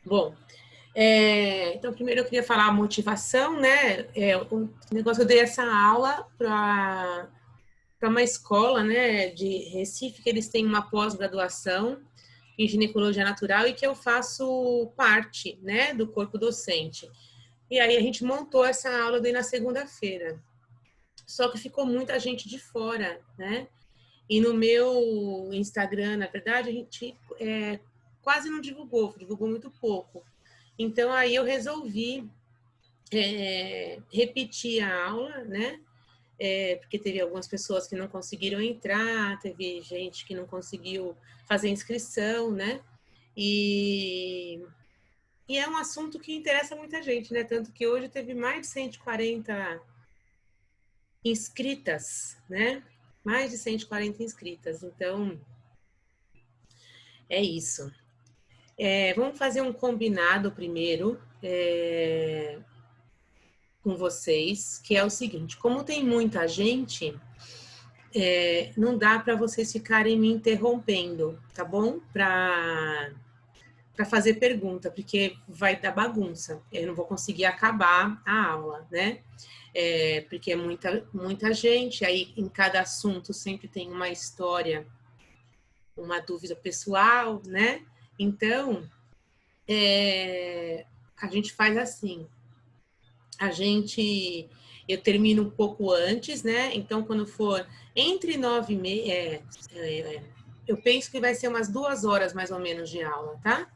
Bom, então primeiro eu queria falar a motivação, né? O negócio, eu dei essa aula para uma escola, né, de Recife, que eles têm uma pós-graduação em ginecologia natural e que eu faço parte, né, do corpo docente. E aí a gente montou essa aula daí na segunda-feira. Só que ficou muita gente de fora, né? E no meu Instagram, na verdade, a gente quase não divulgou, divulgou muito pouco. Então aí eu resolvi repetir a aula, né? Porque teve algumas pessoas que não conseguiram entrar, teve gente que não conseguiu fazer inscrição, né? E, e é um assunto que interessa muita gente, né? Tanto que hoje teve mais de 140 inscritas, né? Mais de 140 inscritas. Então, é isso. Vamos fazer um combinado primeiro com vocês, que é o seguinte: como tem muita gente, não dá para vocês ficarem me interrompendo, tá bom? Para fazer pergunta, porque vai dar bagunça. Eu não vou conseguir acabar a aula, né? Porque é muita gente, aí em cada assunto sempre tem uma história, uma dúvida pessoal, né? Então, a gente faz assim, eu termino um pouco antes, né? Então, quando for entre 9h30, eu penso que vai ser umas 2 horas mais ou menos de aula, tá?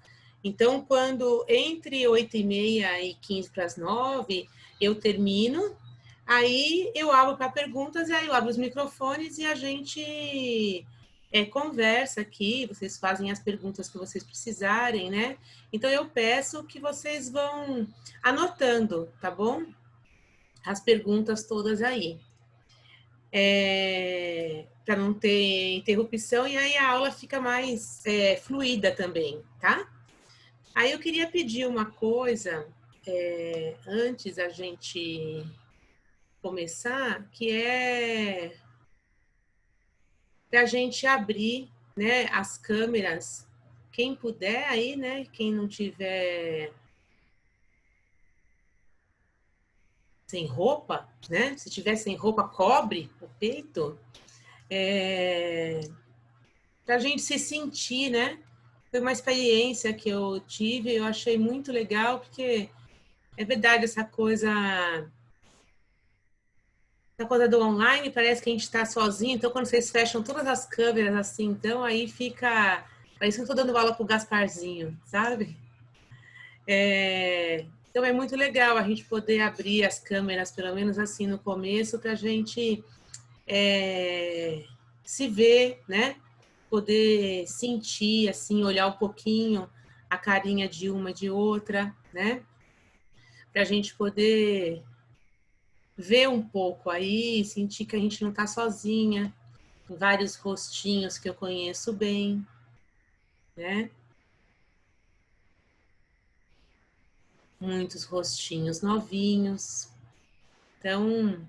Então, quando entre 8h30 e 15 para as 9, eu termino, aí eu abro para perguntas, e aí eu abro os microfones e a gente conversa aqui, vocês fazem as perguntas que vocês precisarem, né? Então, eu peço que vocês vão anotando, tá bom? As perguntas todas aí. Para não ter interrupção, e aí a aula fica mais fluida também, tá? Aí eu queria pedir uma coisa, antes da gente começar, que é para a gente abrir, né, as câmeras, quem puder aí, né, quem não tiver sem roupa, né, se tiver sem roupa, cobre o peito, para a gente se sentir, né? Foi uma experiência que eu tive, eu achei muito legal, porque é verdade, essa coisa do online, parece que a gente está sozinho, então quando vocês fecham todas as câmeras assim, então aí fica, parece que eu estou dando aula pro Gasparzinho, sabe? Então é muito legal a gente poder abrir as câmeras, pelo menos assim no começo, para a gente se ver, né? Poder sentir, assim, olhar um pouquinho a carinha de uma e de outra, né? Para a gente poder ver um pouco aí, sentir que a gente não está sozinha, vários rostinhos que eu conheço bem, né? Muitos rostinhos novinhos. Então,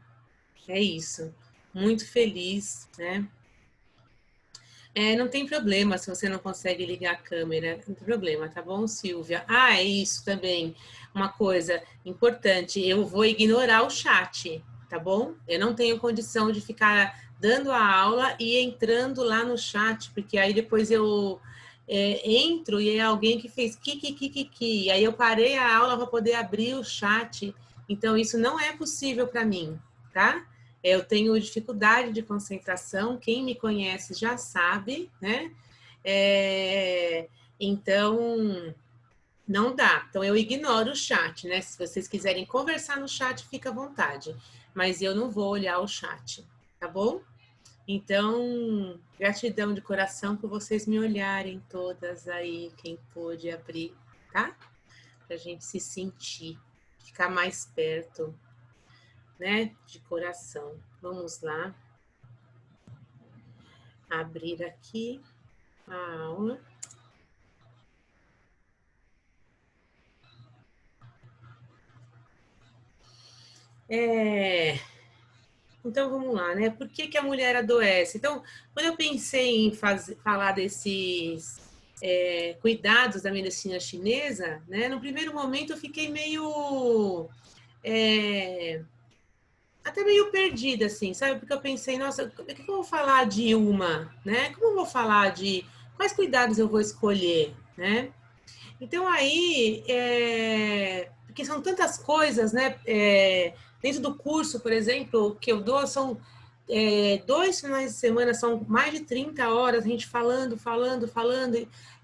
é isso. Muito feliz, né? Não tem problema se você não consegue ligar a câmera, não tem problema, tá bom, Silvia? Ah, é isso também. Uma coisa importante, eu vou ignorar o chat, tá bom? Eu não tenho condição de ficar dando a aula e entrando lá no chat, porque aí depois eu entro e é alguém que fez ki, e aí eu parei a aula para poder abrir o chat. Então, isso não é possível para mim, tá? Eu tenho dificuldade de concentração, quem me conhece já sabe, né? Então, não dá. Então, eu ignoro o chat, né? Se vocês quiserem conversar no chat, fica à vontade. Mas eu não vou olhar o chat, tá bom? Então, gratidão de coração por vocês me olharem todas aí, quem pôde abrir, tá? Pra gente se sentir, ficar mais perto, né? De coração. Vamos lá. Abrir aqui a aula. Então vamos lá, né? Por que a mulher adoece? Então, quando eu pensei em falar cuidados da medicina chinesa, né? No primeiro momento eu fiquei meio até meio perdida, assim, sabe? Porque eu pensei, nossa, o que eu vou falar de uma, né? Como eu vou falar de quais cuidados eu vou escolher, né? Então aí, porque são tantas coisas, né? Dentro do curso, por exemplo, que eu dou, são 2 finais de semana, são mais de 30 horas, a gente falando,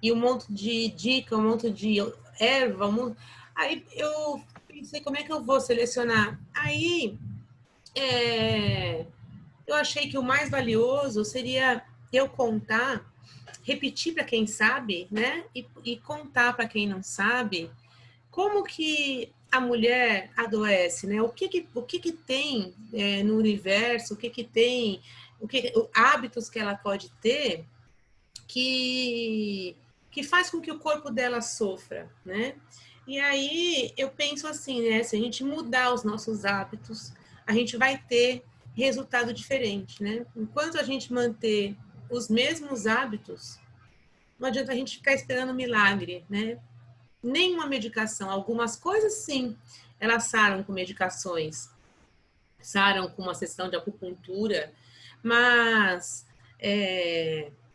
e um monte de dica, um monte de erva, aí eu pensei, como é que eu vou selecionar? Aí eu achei que o mais valioso seria eu contar, repetir para quem sabe, né? E contar para quem não sabe como que a mulher adoece, né? O que tem no universo, o que tem, hábitos que ela pode ter que, que faz com que o corpo dela sofra, né? E aí eu penso assim, né? Se a gente mudar os nossos hábitos, a gente vai ter resultado diferente, né? Enquanto a gente manter os mesmos hábitos, não adianta a gente ficar esperando um milagre, né? Nenhuma medicação. Algumas coisas, sim, elas saram com medicações, saram com uma sessão de acupuntura, mas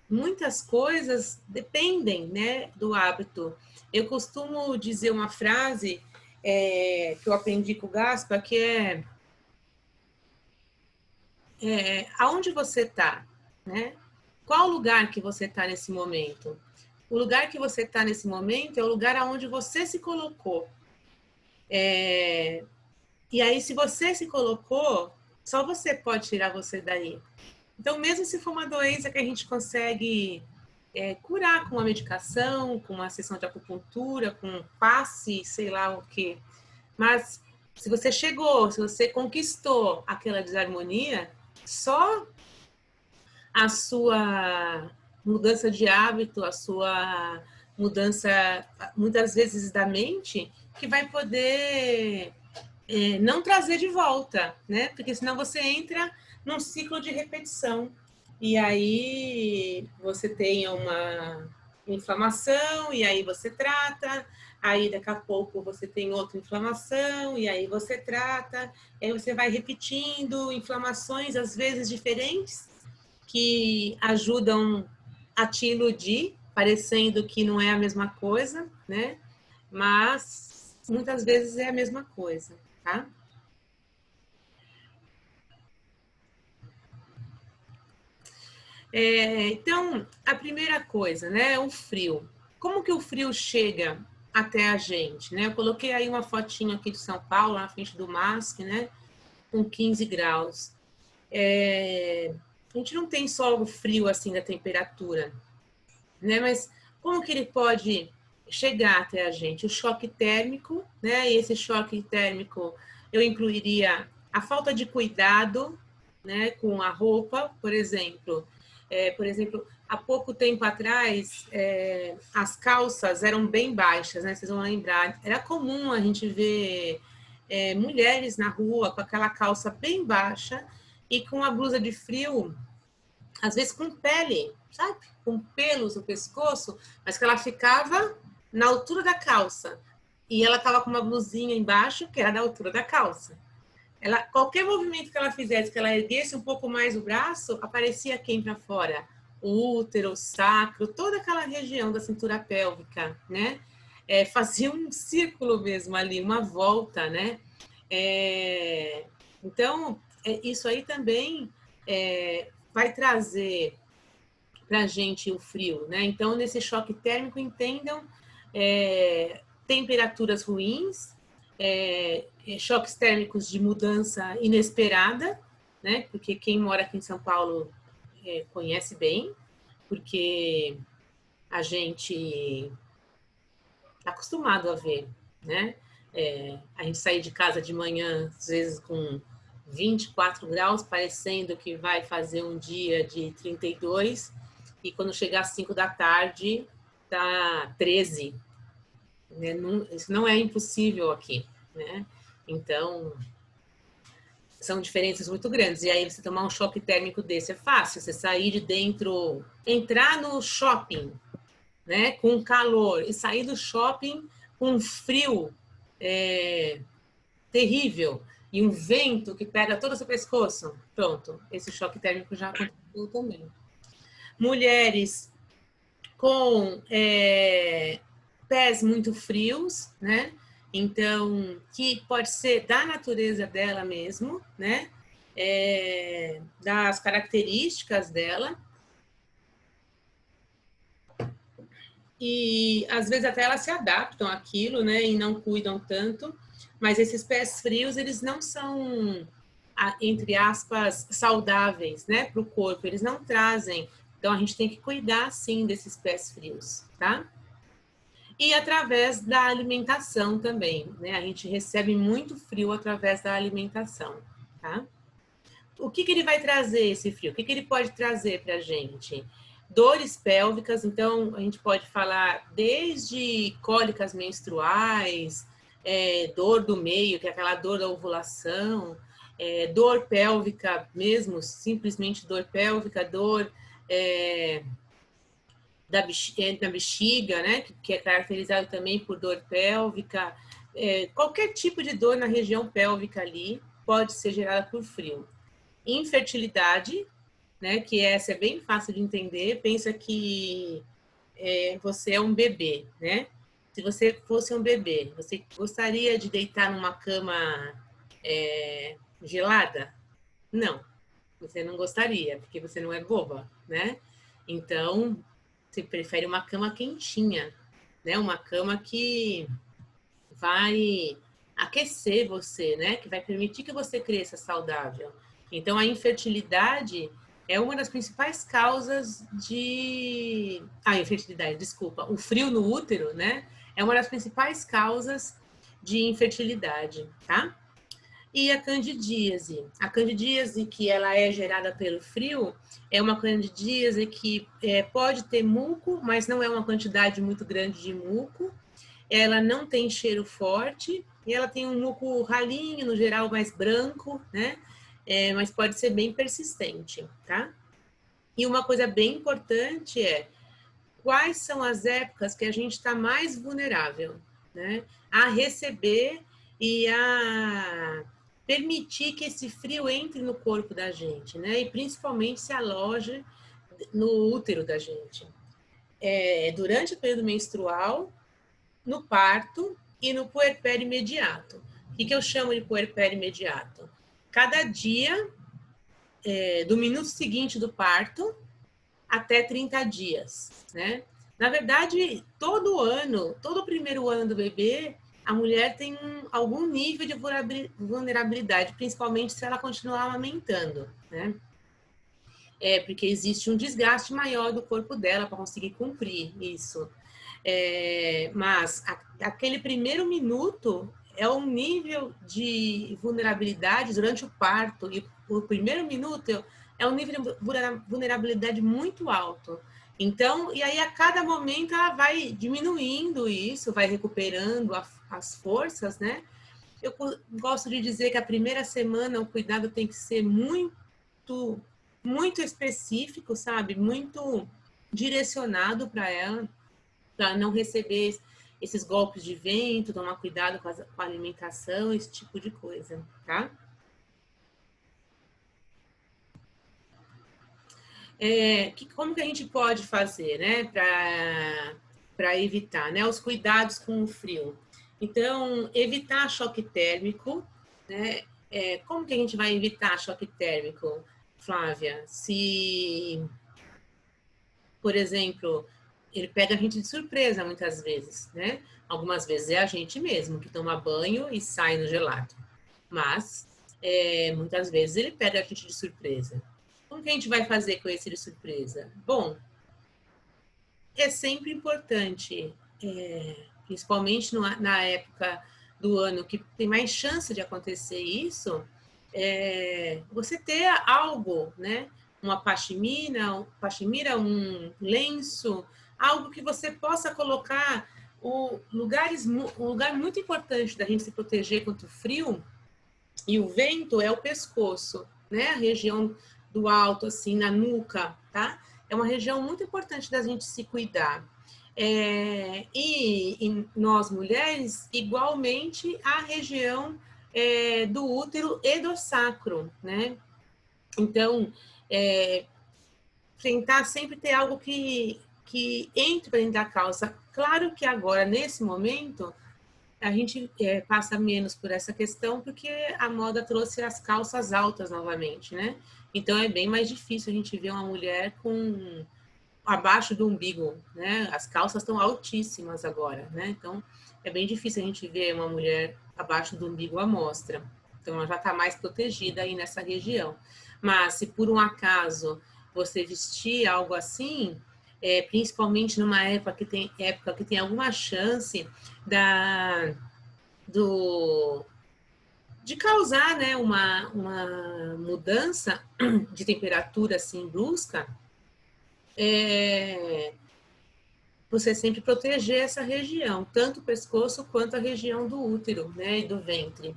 muitas coisas dependem, né, do hábito. Eu costumo dizer uma frase que eu aprendi com o Gaspa, que aonde você está, né? Qual lugar que você está nesse momento? O lugar que você está nesse momento é o lugar aonde você se colocou. E aí, se você se colocou, só você pode tirar você daí. Então, mesmo se for uma doença que a gente consegue curar com uma medicação, com uma sessão de acupuntura, com um passe, sei lá o quê. Mas se você chegou, se você conquistou aquela desarmonia, só a sua mudança de hábito, a sua mudança, muitas vezes, da mente, que vai poder não trazer de volta, né? Porque senão você entra num ciclo de repetição. E aí você tem uma inflamação, e aí você trata, aí daqui a pouco você tem outra inflamação, e aí você trata, e aí você vai repetindo inflamações, às vezes diferentes, que ajudam a te iludir, parecendo que não é a mesma coisa, né? Mas muitas vezes é a mesma coisa, tá? Então, a primeira coisa, né, o frio. Como que o frio chega até a gente, né? Eu coloquei aí uma fotinho aqui de São Paulo, na frente do MASP, né, com 15 graus. A gente não tem só o frio assim da temperatura, né? Mas como que ele pode chegar até a gente? O choque térmico, né? E esse choque térmico eu incluiria a falta de cuidado, né, com a roupa, por exemplo. Há pouco tempo atrás, as calças eram bem baixas, né? Vocês vão lembrar. Era comum a gente ver mulheres na rua com aquela calça bem baixa e com a blusa de frio, às vezes com pele, sabe? Com pelos no pescoço, mas que ela ficava na altura da calça. E ela estava com uma blusinha embaixo, que era da altura da calça. Qualquer movimento que ela fizesse, que ela erguesse um pouco mais o braço, aparecia quem para fora? O útero, o sacro, toda aquela região da cintura pélvica, né? Fazia um círculo mesmo ali, uma volta, né? Então, isso aí também vai trazer para a gente o frio, né? Então, nesse choque térmico, entendam temperaturas ruins, choques térmicos de mudança inesperada, né? Porque quem mora aqui em São Paulo conhece bem, porque a gente está acostumado a ver, né? A gente sair de casa de manhã, às vezes com 24 graus, parecendo que vai fazer um dia de 32, e quando chegar às 5 da tarde, tá 13. Né? Não, isso não é impossível aqui, né? Então, são diferenças muito grandes. E aí, você tomar um choque térmico desse é fácil. Você sair de dentro, entrar no shopping, né, com calor, e sair do shopping com um frio terrível e um vento que pega todo o seu pescoço, pronto, esse choque térmico já aconteceu também. Mulheres com pés muito frios, né? Então, que pode ser da natureza dela mesmo, né? Das características dela. E às vezes até elas se adaptam àquilo, né? E não cuidam tanto. Mas esses pés frios, eles não são, entre aspas, saudáveis, né? Para o corpo. Eles não trazem. Então a gente tem que cuidar, sim, desses pés frios, tá? E através da alimentação também, né? A gente recebe muito frio através da alimentação, tá? O que ele vai trazer, esse frio? O que ele pode trazer para a gente? Dores pélvicas, então a gente pode falar desde cólicas menstruais, dor do meio, que é aquela dor da ovulação, dor pélvica mesmo, simplesmente dor pélvica, dor da bexiga, né, que é caracterizado também por dor pélvica. Qualquer tipo de dor na região pélvica ali pode ser gerada por frio. Infertilidade, né, que essa é bem fácil de entender. Pensa que você é um bebê, né? Se você fosse um bebê, você gostaria de deitar numa cama gelada? Não, você não gostaria, porque você não é boba, né? Então, você prefere uma cama quentinha, né? Uma cama que vai aquecer você, né? Que vai permitir que você cresça saudável. Então, a infertilidade é uma das principais causas de... infertilidade, desculpa. O frio no útero, né? É uma das principais causas de infertilidade, tá? E a candidíase. A candidíase, que ela é gerada pelo frio, é uma candidíase que pode ter muco, mas não é uma quantidade muito grande de muco. Ela não tem cheiro forte e ela tem um muco ralinho, no geral mais branco, né? Mas pode ser bem persistente, tá? E uma coisa bem importante é quais são as épocas que a gente está mais vulnerável, né? A receber e a permitir que esse frio entre no corpo da gente, né? E principalmente se aloje no útero da gente. Durante o período menstrual, no parto e no puerpério imediato. O que eu chamo de puerpério imediato? Cada dia, do minuto seguinte do parto até 30 dias, né? Na verdade, todo ano, todo o primeiro ano do bebê, a mulher tem algum nível de vulnerabilidade, principalmente se ela continuar amamentando, né? Porque existe um desgaste maior do corpo dela para conseguir cumprir isso. Mas aquele primeiro minuto é um nível de vulnerabilidade durante o parto, e o primeiro minuto é um nível de vulnerabilidade muito alto. Então, e aí a cada momento ela vai diminuindo isso, vai recuperando as forças, né? Eu gosto de dizer que a primeira semana o cuidado tem que ser muito, muito específico, sabe? Muito direcionado para ela, para não receber esses golpes de vento, tomar cuidado com a alimentação, esse tipo de coisa, tá? Como que a gente pode fazer, né, para evitar, né, os cuidados com o frio? Então, evitar choque térmico, né? Como que a gente vai evitar choque térmico, Flávia? Se, por exemplo, ele pega a gente de surpresa muitas vezes, né? Algumas vezes é a gente mesmo que toma banho e sai no gelado. Mas, muitas vezes ele pega a gente de surpresa. Como que a gente vai fazer com esse de surpresa? Bom, é sempre importante, principalmente na época do ano que tem mais chance de acontecer isso, você ter algo, né? Uma pashmira, um lenço, algo que você possa colocar. Um lugar muito importante da gente se proteger contra o frio e o vento é o pescoço, né? A região do alto, assim, na nuca, tá? É uma região muito importante da gente se cuidar. E nós mulheres, igualmente, a região do útero e do sacro, né? Então, tentar sempre ter algo que entre para dentro da calça. Claro que agora, nesse momento, a gente passa menos por essa questão porque a moda trouxe as calças altas novamente, né? Então é bem mais difícil a gente ver uma mulher com abaixo do umbigo, né? As calças estão altíssimas agora, né? Então é bem difícil a gente ver uma mulher abaixo do umbigo à mostra. Então ela já está mais protegida aí nessa região. Mas se por um acaso você vestir algo assim, principalmente numa época que tem alguma chance de causar, né, uma mudança de temperatura assim brusca, você sempre proteger essa região, tanto o pescoço quanto a região do útero, né, e do ventre.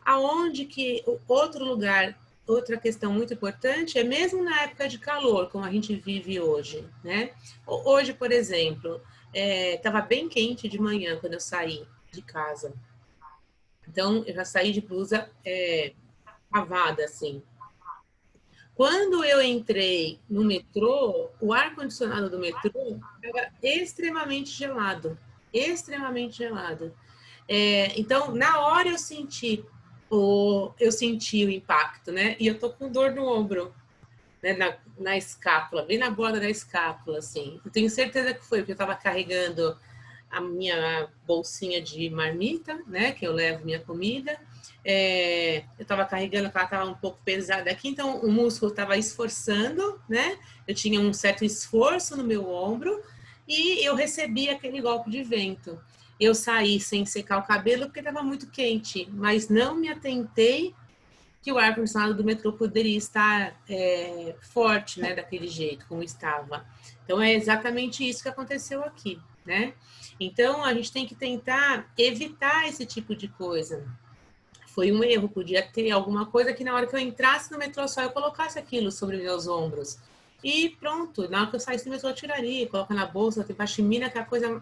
Aonde que outro lugar, outra questão muito importante é mesmo na época de calor, como a gente vive hoje, né? Hoje, por exemplo, estava bem quente de manhã quando eu saí de casa. Então, eu já saí de blusa cavada, assim. Quando eu entrei no metrô, o ar-condicionado do metrô estava extremamente gelado. Extremamente gelado. Então, na hora eu senti o impacto, né? E eu tô com dor no ombro, né? Na escápula, bem na borda da escápula, assim. Eu tenho certeza que foi, porque eu estava carregando a minha bolsinha de marmita, né? Que eu levo minha comida. Eu estava carregando, porque ela estava um pouco pesada aqui, então o músculo estava esforçando, né? Eu tinha um certo esforço no meu ombro e eu recebi aquele golpe de vento. Eu saí sem secar o cabelo porque estava muito quente, mas não me atentei que o ar-condicionado do metrô poderia estar forte, né? Daquele jeito, como estava. Então, é exatamente isso que aconteceu aqui, né? Então, a gente tem que tentar evitar esse tipo de coisa. Foi um erro, podia ter alguma coisa que na hora que eu entrasse no metrô só eu colocasse aquilo sobre meus ombros. E pronto, na hora que eu saísse do metrô eu tiraria, coloca na bolsa, tem pashmina, que é a coisa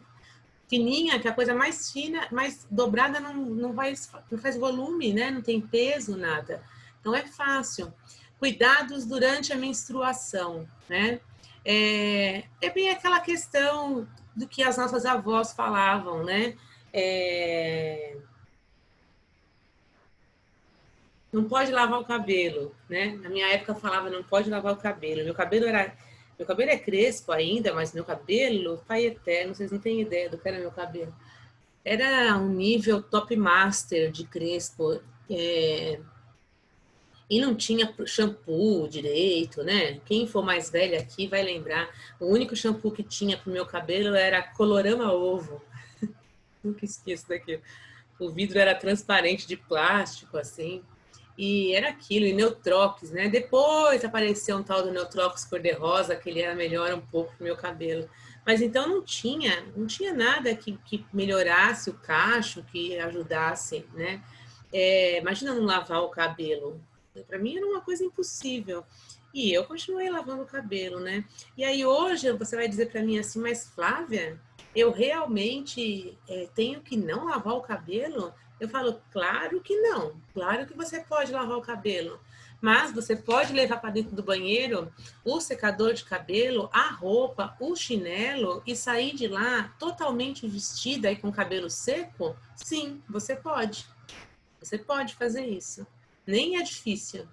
fininha, que é a coisa mais fina, mais dobrada, não faz volume, né? Não tem peso, nada. Então é fácil. Cuidados durante a menstruação, né? Bem aquela questão do que as nossas avós falavam, né? Não pode lavar o cabelo, né? Na minha época eu falava não pode lavar o cabelo. Meu cabelo é crespo ainda, mas meu cabelo, pai eterno, vocês não têm ideia do que era meu cabelo. Era um nível top master de crespo. E não tinha shampoo direito, né? Quem for mais velha aqui vai lembrar. O único shampoo que tinha pro meu cabelo era Colorama Ovo. Nunca esqueço daquilo. O vidro era transparente de plástico, assim. E era aquilo, e Neutrox, né? Depois apareceu um tal do Neutrox cor-de-rosa, que ele era melhor um pouco pro meu cabelo. Mas então não tinha nada que melhorasse o cacho, que ajudasse, né? Imagina não lavar o cabelo. Para mim era uma coisa impossível. E eu continuei lavando o cabelo, né? E aí hoje você vai dizer para mim assim, mas Flávia, eu realmente tenho que não lavar o cabelo? Eu falo, claro que não. Claro que você pode lavar o cabelo. Mas você pode levar para dentro do banheiro o secador de cabelo, a roupa, o chinelo e sair de lá totalmente vestida e com o cabelo seco? Sim, você pode. Você pode fazer isso. Nem é difícil,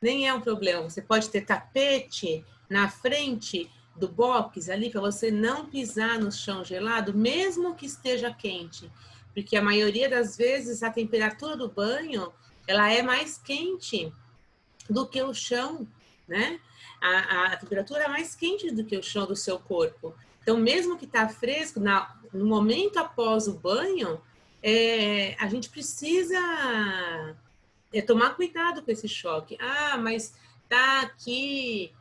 nem é um problema. Você pode ter tapete na frente do box ali para você não pisar no chão gelado, mesmo que esteja quente, porque a maioria das vezes a temperatura do banho ela é mais quente do que o chão, né? A temperatura é mais quente do que o chão do seu corpo. Então, mesmo que está fresco, no momento após o banho, a gente precisa tomar cuidado com esse choque. Ah, mas tá aqui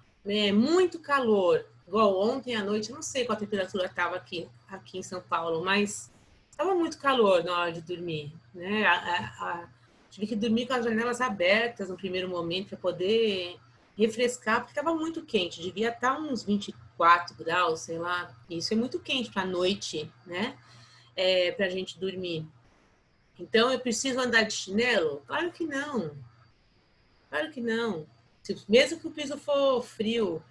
muito calor. Igual ontem à noite, não sei qual a temperatura estava aqui em São Paulo, mas estava muito calor na hora de dormir, né? Tive que dormir com as janelas abertas no primeiro momento para poder refrescar, porque estava muito quente, devia estar uns 24 graus, sei lá. Isso é muito quente para a noite, né? Para a gente dormir. Então, eu preciso andar de chinelo? Claro que não. Claro que não. Mesmo que o piso for frio,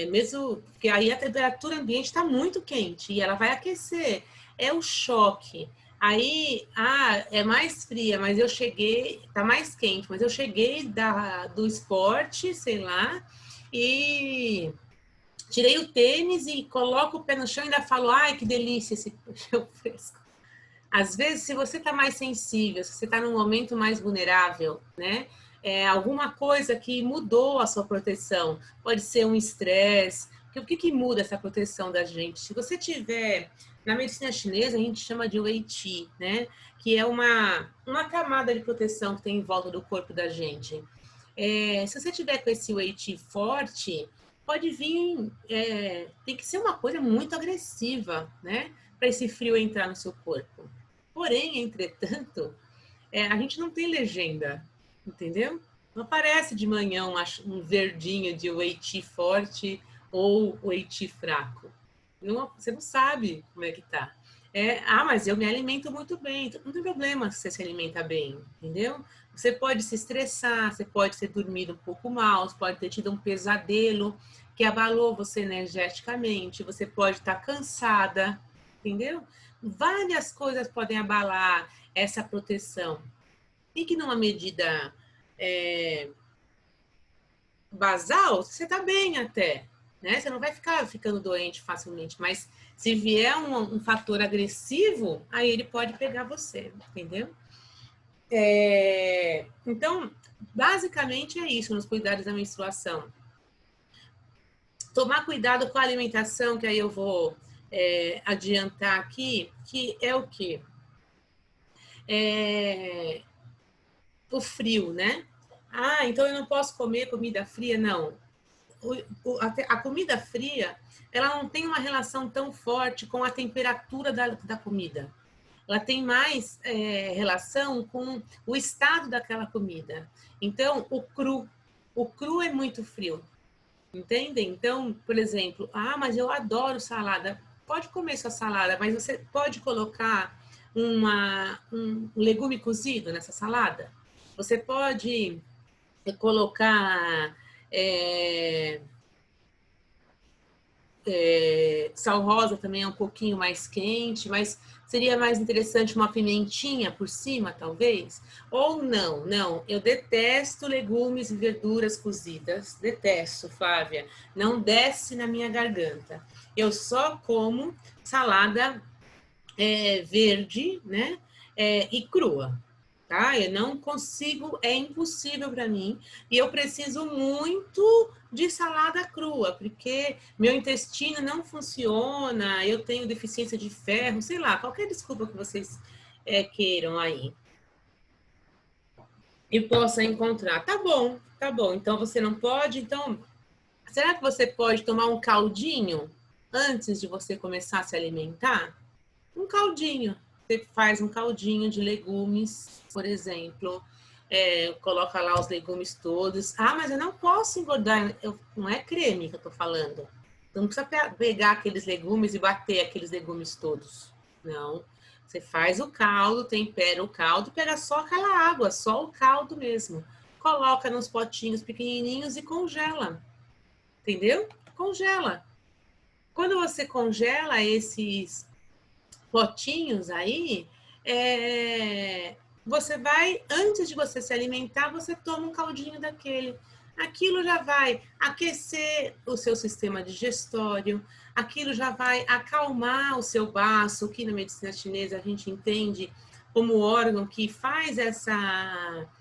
mesmo porque aí a temperatura ambiente está muito quente e ela vai aquecer. É o choque. Aí, é mais fria, mas eu cheguei, tá mais quente, mas eu cheguei do esporte, sei lá, e tirei o tênis e coloco o pé no chão e ainda falo, ai, que delícia esse chão fresco. Às vezes, se você está mais sensível, se você está num momento mais vulnerável, né? Alguma coisa que mudou a sua proteção. Pode ser um estresse. O que muda essa proteção da gente? Se você tiver... Na medicina chinesa, a gente chama de Wei Qi, né? Que é uma camada de proteção que tem em volta do corpo da gente. Se você tiver com esse Wei Qi forte, pode vir... tem que ser uma coisa muito agressiva, né? Para esse frio entrar no seu corpo. Porém, entretanto, a gente não tem legenda, entendeu? Não aparece de manhã um verdinho de Wei Qi forte ou Wei Qi fraco. Não, você não sabe como é que tá. Mas eu me alimento muito bem. Não tem problema se você se alimenta bem, entendeu? Você pode se estressar, você pode ter dormido um pouco mal, você pode ter tido um pesadelo que abalou você energeticamente, você pode estar cansada, entendeu? Várias coisas podem abalar essa proteção. E que numa medida basal, você está bem até, né? Você não vai ficando doente facilmente, mas se vier um fator agressivo, aí ele pode pegar você, entendeu? Então, basicamente é isso nos cuidados da menstruação. Tomar cuidado com a alimentação, que aí eu vou adiantar aqui, que é o quê? O frio, né? Então eu não posso comer comida fria? Não. A comida fria, ela não tem uma relação tão forte com a temperatura da comida. Ela tem mais relação com o estado daquela comida. Então, o cru é muito frio. Entendem? Então, por exemplo, mas eu adoro salada. Pode comer sua salada, mas você pode colocar um legume cozido nessa salada? Você pode colocar sal rosa também é um pouquinho mais quente, mas seria mais interessante uma pimentinha por cima, talvez? Ou não, eu detesto legumes e verduras cozidas, detesto, Flávia, não desce na minha garganta. Eu só como salada verde, né, e crua. Tá? Eu não consigo, é impossível para mim. E eu preciso muito de salada crua, porque meu intestino não funciona, eu tenho deficiência de ferro, sei lá, qualquer desculpa que vocês queiram aí. E possa encontrar. Tá bom. Então você não pode. Então, será que você pode tomar um caldinho antes de você começar a se alimentar? Um caldinho. Você faz um caldinho de legumes, por exemplo. Coloca lá os legumes todos. Mas eu não posso engordar. Não é creme que eu tô falando. Então, não precisa pegar aqueles legumes e bater aqueles legumes todos. Não. Você faz o caldo, tempera o caldo, pega só aquela água, só o caldo mesmo. Coloca nos potinhos pequenininhos e congela. Entendeu? Congela. Quando você congela esses potinhos aí, você vai, antes de você se alimentar, você toma um caldinho daquele. Aquilo já vai aquecer o seu sistema digestório, aquilo já vai acalmar o seu baço, que na medicina chinesa a gente entende como órgão que faz essa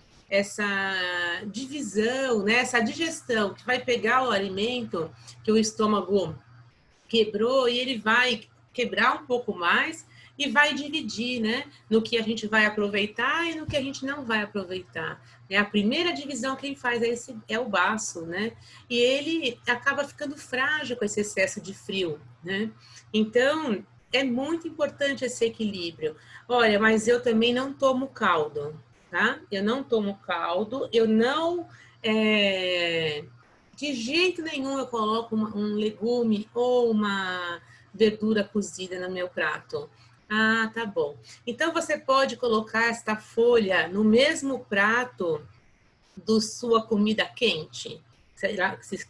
divisão, né? Essa digestão, que vai pegar o alimento que o estômago quebrou e ele vai quebrar um pouco mais e vai dividir, né? No que a gente vai aproveitar e no que a gente não vai aproveitar. A primeira divisão quem faz é o baço, né? E ele acaba ficando frágil com esse excesso de frio, né? Então, é muito importante esse equilíbrio. Olha, mas eu também não tomo caldo, tá? Eu não tomo caldo, eu não De jeito nenhum eu coloco um legume ou uma verdura cozida no meu prato. Ah, tá bom. Então você pode colocar esta folha no mesmo prato do sua comida quente,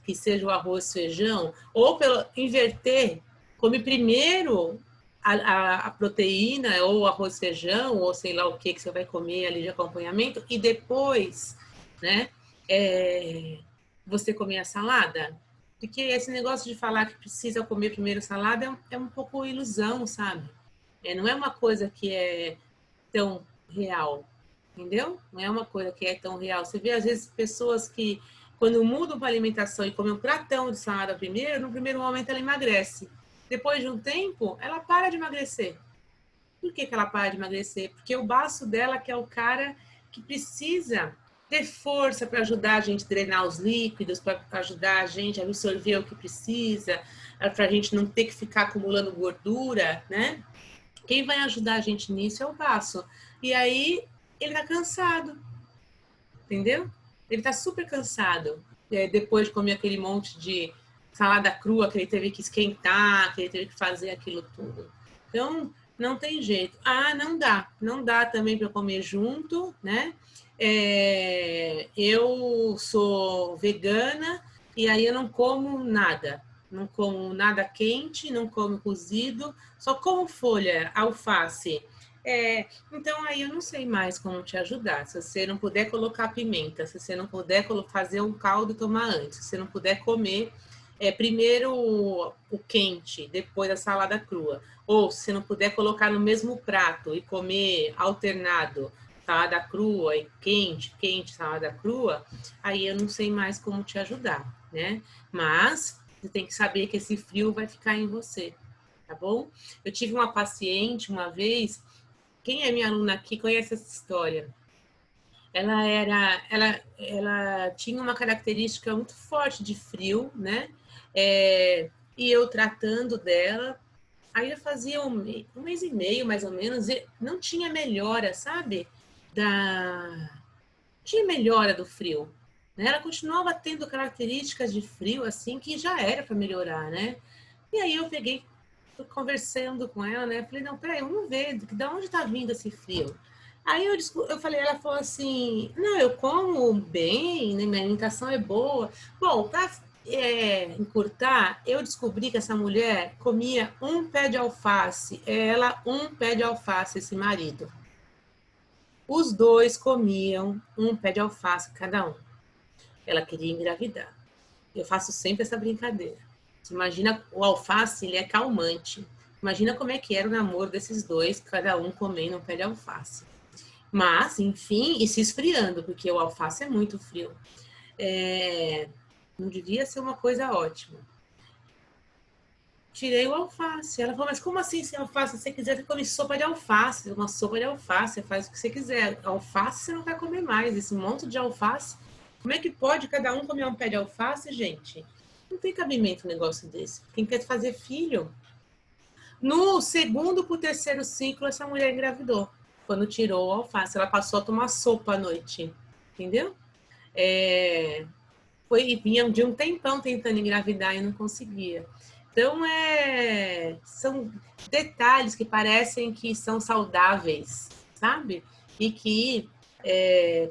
que seja o arroz, feijão, ou pelo inverter, come primeiro a proteína, ou o arroz, feijão, ou sei lá o que você vai comer ali de acompanhamento, e depois, né, você comer a salada. Porque esse negócio de falar que precisa comer primeiro salada é um pouco ilusão, sabe? Não é uma coisa que é tão real, entendeu? Não é uma coisa que é tão real. Você vê, às vezes, pessoas que, quando mudam para alimentação e comem um pratão de salada primeiro, no primeiro momento ela emagrece. Depois de um tempo, ela para de emagrecer. Por que ela para de emagrecer? Porque o baço dela, que é o cara que precisa ter força para ajudar a gente a drenar os líquidos, para ajudar a gente a absorver o que precisa, para a gente não ter que ficar acumulando gordura, né? Quem vai ajudar a gente nisso é o baço. E aí, ele tá cansado, entendeu? Ele tá super cansado. Depois de comer aquele monte de salada crua que ele teve que esquentar, que ele teve que fazer aquilo tudo. Então, não tem jeito. Ah, não dá. Não dá também para comer junto, né? Eu sou vegana e aí eu não como nada. Não como nada quente, não como cozido, só como folha, alface. Então aí eu não sei mais como te ajudar. Se você não puder colocar pimenta, se você não puder fazer um caldo e tomar antes, se você não puder comer primeiro o quente, depois a salada crua, ou se você não puder colocar no mesmo prato e comer alternado, salada crua e quente, quente, salada crua, aí eu não sei mais como te ajudar, né? Mas você tem que saber que esse frio vai ficar em você, tá bom? Eu tive uma paciente uma vez, quem é minha aluna aqui conhece essa história. Ela tinha uma característica muito forte de frio, né? E eu tratando dela, aí eu fazia um mês e meio, mais ou menos, e não tinha melhora, sabe? Tinha melhora do frio. Né? Ela continuava tendo características de frio, assim, que já era para melhorar, né? E aí eu peguei, conversando com ela, né? Falei, não, peraí, vamos ver, de onde está vindo esse frio? Aí eu falei, ela falou assim, não, eu como bem, né? Minha alimentação é boa. Bom, para encurtar, eu descobri que essa mulher comia um pé de alface, ela um pé de alface, esse marido. Os dois comiam um pé de alface cada um. Ela queria engravidar. Eu faço sempre essa brincadeira. Você imagina, o alface, ele é calmante. Imagina como é que era o namoro desses dois, cada um comendo um pé de alface. Mas, enfim, e se esfriando, porque o alface é muito frio. Não devia ser uma coisa ótima. Tirei o alface. Ela falou, mas como assim sem alface? Se você quiser, você come sopa de alface. Uma sopa de alface, faz o que você quiser. Alface você não vai comer mais. Esse monte de alface. Como é que pode cada um comer um pé de alface, gente? Não tem cabimento um negócio desse. Quem quer fazer filho? No segundo para o terceiro ciclo, essa mulher engravidou. Quando tirou o alface, ela passou a tomar sopa à noite. Entendeu? Vinha de um tempão tentando engravidar e não conseguia. Então, são detalhes que parecem que são saudáveis, sabe? E que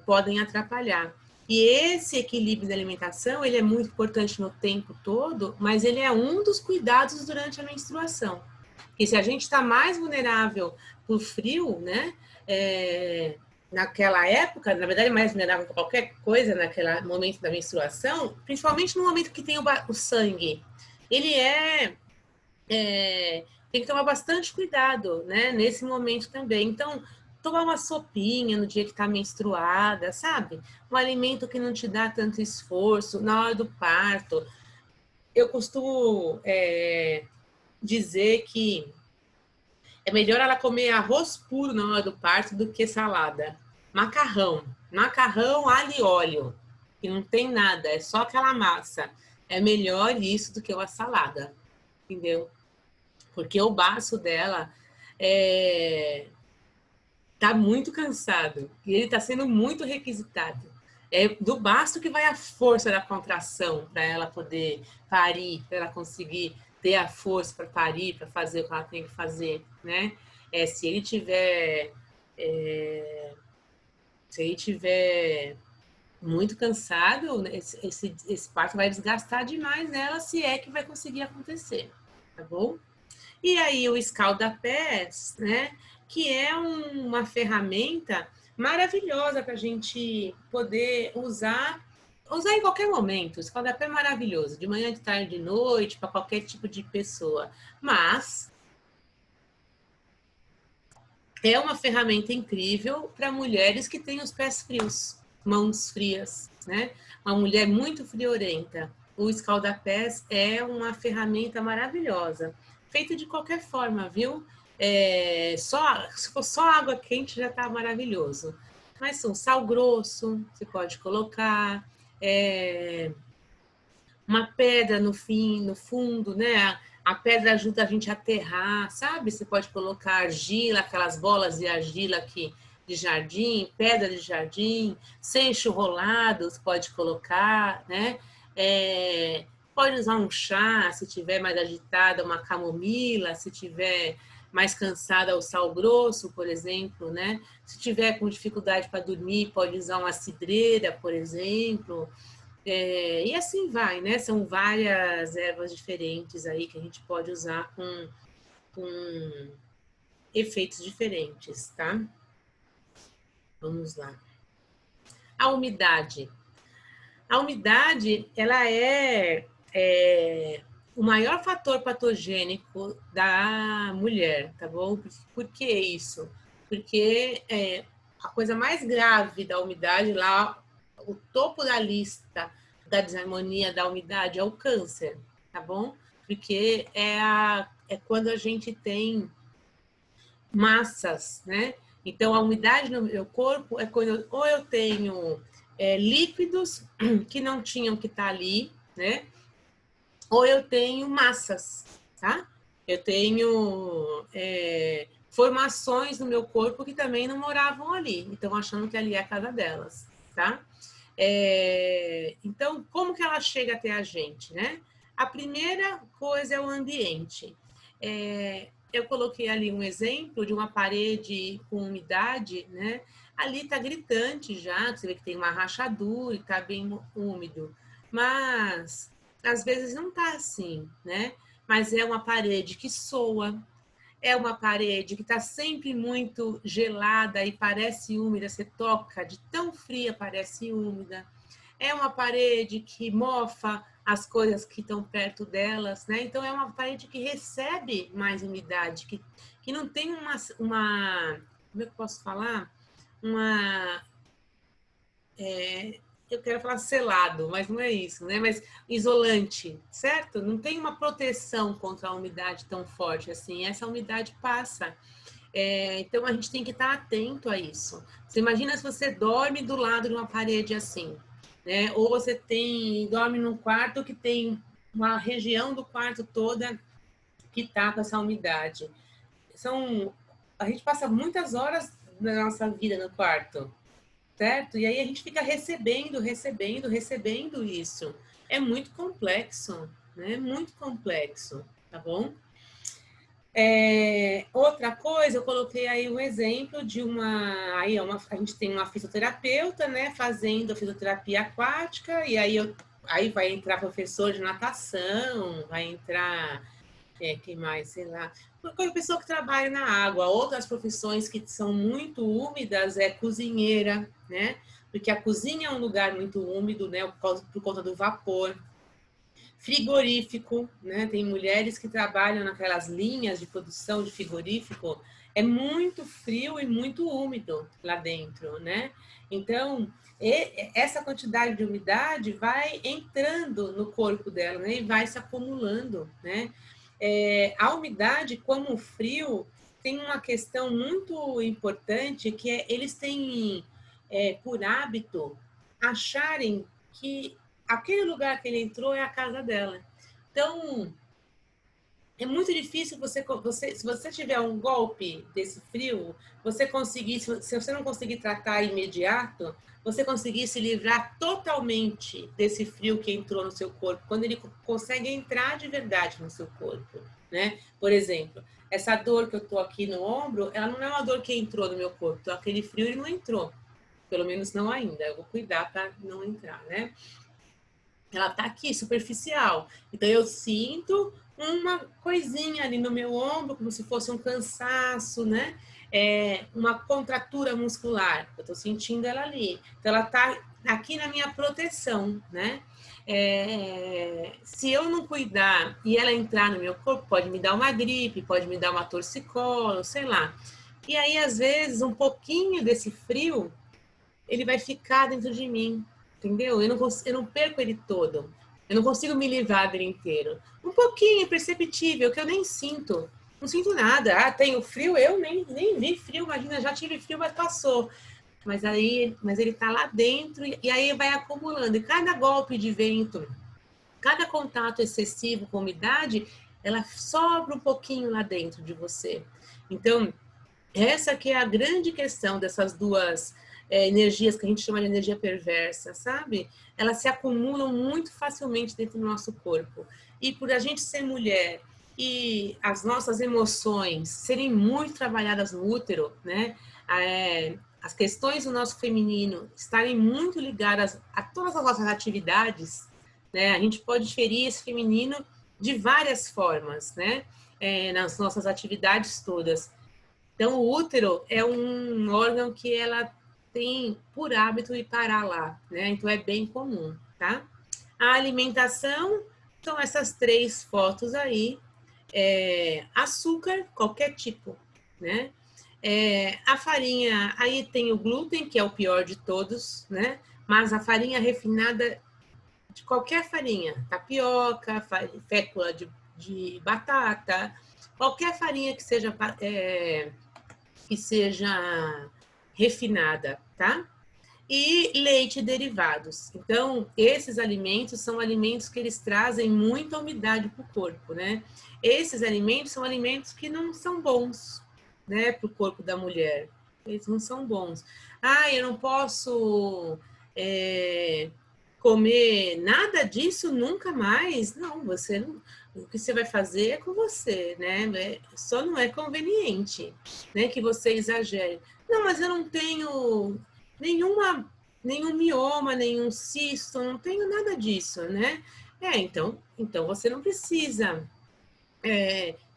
podem atrapalhar. E esse equilíbrio da alimentação, ele é muito importante no tempo todo, mas ele é um dos cuidados durante a menstruação. Porque se a gente está mais vulnerável para o frio, né? Naquela época, na verdade, mais vulnerável para qualquer coisa naquele momento da menstruação, principalmente no momento que tem o sangue. Ele tem que tomar bastante cuidado, né? Nesse momento também. Então, tomar uma sopinha no dia que está menstruada, sabe? Um alimento que não te dá tanto esforço na hora do parto. Eu costumo dizer que é melhor ela comer arroz puro na hora do parto do que salada. Macarrão, alho e óleo, que não tem nada, é só aquela massa. É melhor isso do que uma salada, entendeu? Porque o baço dela tá muito cansado e ele está sendo muito requisitado. É do basto que vai a força da contração para ela poder parir, para ela conseguir ter a força para parir, para fazer o que ela tem que fazer, né? Se ele tiver muito cansado, esse parto vai desgastar demais ela, se é que vai conseguir acontecer, tá bom? E aí o escalda-pés, né? Que é uma ferramenta maravilhosa para a gente poder usar em qualquer momento. O escalda-pé é maravilhoso, de manhã, de tarde, de noite, para qualquer tipo de pessoa. Mas é uma ferramenta incrível para mulheres que têm os pés frios, mãos frias, né? Uma mulher muito friorenta. O escalda-pés é uma ferramenta maravilhosa, feita de qualquer forma, viu? Se for só água quente já está maravilhoso. Mas um sal grosso, você pode colocar, uma pedra no fundo, né? A pedra ajuda a gente a aterrar, sabe? Você pode colocar argila, aquelas bolas de argila aqui de jardim, pedra de jardim, seixo rolado, você pode colocar, né? Pode usar um chá, se tiver mais agitada, uma camomila, se tiver mais cansada, o sal grosso, por exemplo, né? Se tiver com dificuldade para dormir, pode usar uma cidreira, por exemplo. E assim vai, né? São várias ervas diferentes aí que a gente pode usar com efeitos diferentes, tá? Vamos lá. A umidade. A umidade, ela é o maior fator patogênico da mulher, tá bom? Por que isso? Porque a coisa mais grave da umidade, lá, o topo da lista da desarmonia da umidade é o câncer, tá bom? Porque é quando a gente tem massas, né? Então, a umidade no meu corpo é quando ou eu tenho líquidos que não tinham que estar ali, né? Ou eu tenho massas, tá? Eu tenho formações no meu corpo que também não moravam ali, então achando que ali é a casa delas, tá? Então, como que ela chega até a gente, né? A primeira coisa é o ambiente. Eu coloquei ali um exemplo de uma parede com umidade, né? Ali está gritante já, você vê que tem uma rachadura e está bem úmido. Mas, às vezes, não está assim, né? Mas é uma parede que soa, é uma parede que está sempre muito gelada e parece úmida, você toca, de tão fria parece úmida. É uma parede que mofa as coisas que estão perto delas, né? Então é uma parede que recebe mais umidade, que não tem uma como é que eu posso falar? Uma eu quero falar selado, mas não é isso, né? Mas isolante, certo? Não tem uma proteção contra a umidade tão forte assim. Essa umidade passa. Então a gente tem que estar atento a isso. Você imagina se você dorme do lado de uma parede assim, né? Ou você dorme num quarto que tem uma região do quarto toda que está com essa umidade. A gente passa muitas horas na nossa vida no quarto, certo? E aí a gente fica recebendo isso. É muito complexo, né? Muito complexo, tá bom? Outra coisa, eu coloquei aí um exemplo de a gente tem uma fisioterapeuta, né, fazendo a fisioterapia aquática, e aí vai entrar professor de natação, vai entrar, quem mais, sei lá, qualquer pessoa que trabalha na água. Outras profissões que são muito úmidas é cozinheira, né, porque a cozinha é um lugar muito úmido, né, por conta do vapor. Frigorífico, né? Tem mulheres que trabalham naquelas linhas de produção de frigorífico, é muito frio e muito úmido lá dentro, né? Então, essa quantidade de umidade vai entrando no corpo dela, né? E vai se acumulando, né? A umidade, como o frio, tem uma questão muito importante que eles têm, por hábito, acharem que aquele lugar que ele entrou é a casa dela. Então, é muito difícil se você tiver um golpe desse frio, você conseguir, se você não conseguir tratar imediato, você conseguir se livrar totalmente desse frio que entrou no seu corpo, quando ele consegue entrar de verdade no seu corpo, né? Por exemplo, essa dor que eu tô aqui no ombro, ela não é uma dor que entrou no meu corpo, então aquele frio ele não entrou, pelo menos não ainda. Eu vou cuidar para não entrar, né? Ela tá aqui, superficial. Então eu sinto uma coisinha ali no meu ombro, como se fosse um cansaço, né? Uma contratura muscular. Eu tô sentindo ela ali. Então ela tá aqui na minha proteção, né? Se eu não cuidar e ela entrar no meu corpo, pode me dar uma gripe, pode me dar uma torcicolo, sei lá. E aí, às vezes, um pouquinho desse frio, ele vai ficar dentro de mim, entendeu? Eu não perco ele todo. Eu não consigo me livrar dele inteiro. Um pouquinho, imperceptível, que eu nem sinto. Não sinto nada. Ah, tenho frio? Eu nem vi frio, imagina, já tive frio, mas passou. Mas ele tá lá dentro e aí vai acumulando. E cada golpe de vento, cada contato excessivo com umidade, ela sobra um pouquinho lá dentro de você. Então, essa que é a grande questão dessas duas energias que a gente chama de energia perversa, sabe? Elas se acumulam muito facilmente dentro do nosso corpo. E por a gente ser mulher e as nossas emoções serem muito trabalhadas no útero, né? As questões do nosso feminino estarem muito ligadas a todas as nossas atividades, né? A gente pode ferir esse feminino de várias formas, né? Nas nossas atividades todas. Então, o útero é um órgão que ela tem por hábito de parar lá, né? Então, é bem comum, tá? A alimentação são essas 3 fotos aí. Açúcar, qualquer tipo, né? A farinha, aí tem o glúten, que é o pior de todos, né? Mas a farinha refinada de qualquer farinha, tapioca, fécula de batata, qualquer farinha que seja refinada, tá? E leite e derivados. Então, esses alimentos são alimentos que eles trazem muita umidade para o corpo, né? Esses alimentos são alimentos que não são bons, né, para o corpo da mulher. Eles não são bons. Ah, eu não posso comer nada disso nunca mais. Não, você não. O que você vai fazer é com você, né? Só não é conveniente, né, que você exagere. Não, mas eu não tenho nenhum mioma, nenhum cisto, não tenho nada disso, né? Então você não precisa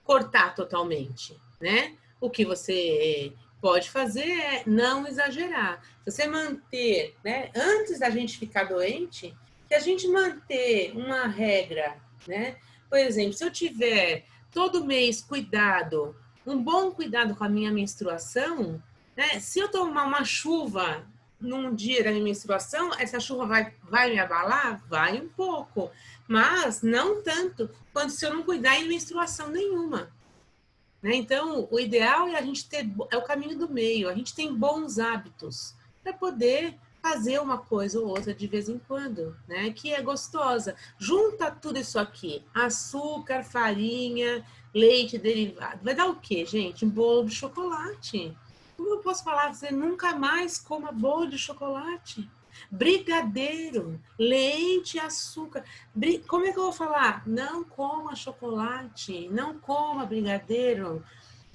cortar totalmente, né? O que você pode fazer é não exagerar. Se você manter, né? Antes da gente ficar doente, que a gente manter uma regra, né? Por exemplo, se eu tiver todo mês cuidado, um bom cuidado com a minha menstruação, né? Se eu tomar uma chuva num dia da minha menstruação, essa chuva vai me abalar? Vai um pouco, mas não tanto quanto se eu não cuidar em menstruação nenhuma. Né? Então, o ideal é a gente é o caminho do meio, a gente tem bons hábitos para poder fazer uma coisa ou outra de vez em quando, né? Que é gostosa. Junta tudo isso aqui: açúcar, farinha, leite derivado. Vai dar o quê, gente? Um bolo de chocolate. Como eu posso falar? Você nunca mais coma bolo de chocolate. Brigadeiro, leite, açúcar. Como é que eu vou falar? Não coma chocolate, não coma brigadeiro.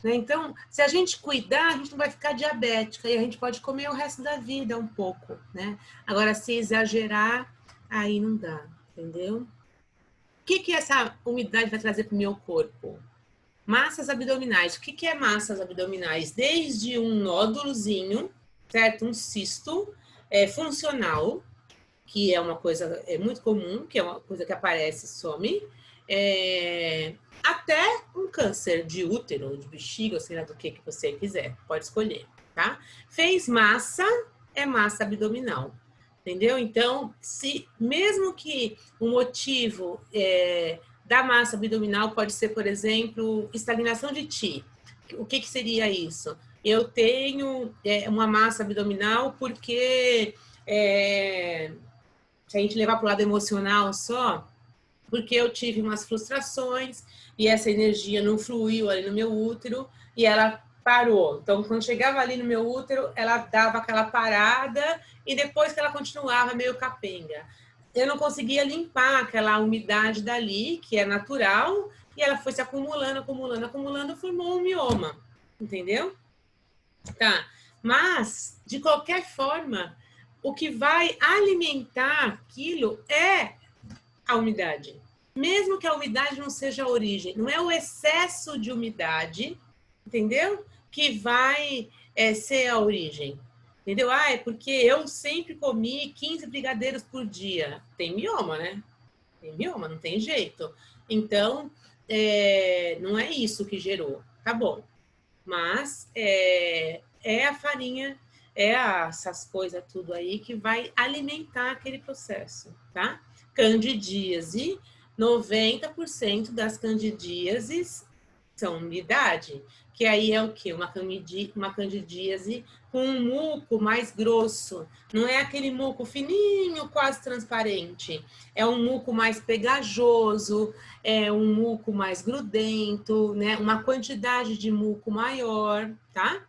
Né? Então, se a gente cuidar, a gente não vai ficar diabética e a gente pode comer o resto da vida um pouco, né? Agora, se exagerar, aí não dá, entendeu? O que essa umidade vai trazer para o meu corpo? Massas abdominais. O que é massas abdominais? Desde um nódulozinho, certo? Um cisto funcional, que é uma coisa muito comum, que é uma coisa que aparece e some, até um câncer de útero, de bexiga, ou sei lá do que você quiser, pode escolher, tá? Fez massa, é massa abdominal, entendeu? Então, se mesmo que o motivo da massa abdominal pode ser, por exemplo, estagnação de Ti. O que seria isso? Eu tenho uma massa abdominal porque se a gente levar para o lado emocional só, porque eu tive umas frustrações e essa energia não fluiu ali no meu útero e ela parou. Então, quando chegava ali no meu útero, ela dava aquela parada e depois que ela continuava meio capenga. Eu não conseguia limpar aquela umidade dali, que é natural, e ela foi se acumulando, acumulando, acumulando, formou um mioma, entendeu? Tá. Mas, de qualquer forma, o que vai alimentar aquilo é a umidade. Mesmo que a umidade não seja a origem, não é o excesso de umidade, entendeu? Que vai ser a origem. Entendeu? Ah, é porque eu sempre comi 15 brigadeiros por dia. Tem mioma, né? Tem mioma, não tem jeito. Então, não é isso que gerou. Tá bom. Mas é a farinha, essas coisas tudo aí que vai alimentar aquele processo, tá? Candidíase, 90% das candidíases são umidade, que aí é o quê? Uma candidíase com um muco mais grosso. Não é aquele muco fininho, quase transparente. É um muco mais pegajoso, é um muco mais grudento, né? Uma quantidade de muco maior, tá?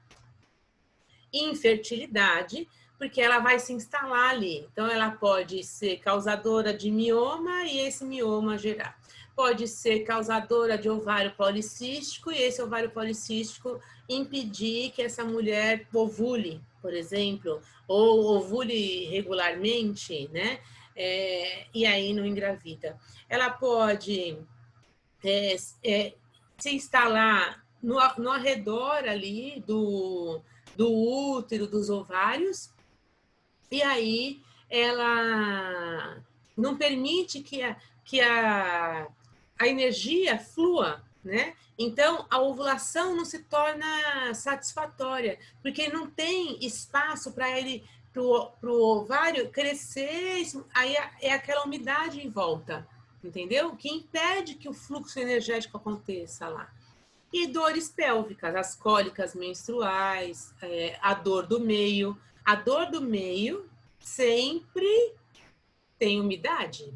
Infertilidade, porque ela vai se instalar ali. Então, ela pode ser causadora de mioma e esse mioma gerar. Pode ser causadora de ovário policístico e esse ovário policístico impedir que essa mulher ovule, por exemplo, ou ovule regularmente, né? E aí não engravida. Ela pode se instalar no arredor ali do útero, dos ovários, e aí ela não permite que a energia flua, né? Então, a ovulação não se torna satisfatória, porque não tem espaço para ele, para o ovário crescer, aí é aquela umidade em volta, entendeu? Que impede que o fluxo energético aconteça lá. E dores pélvicas, as cólicas menstruais, a dor do meio. A dor do meio sempre tem umidade.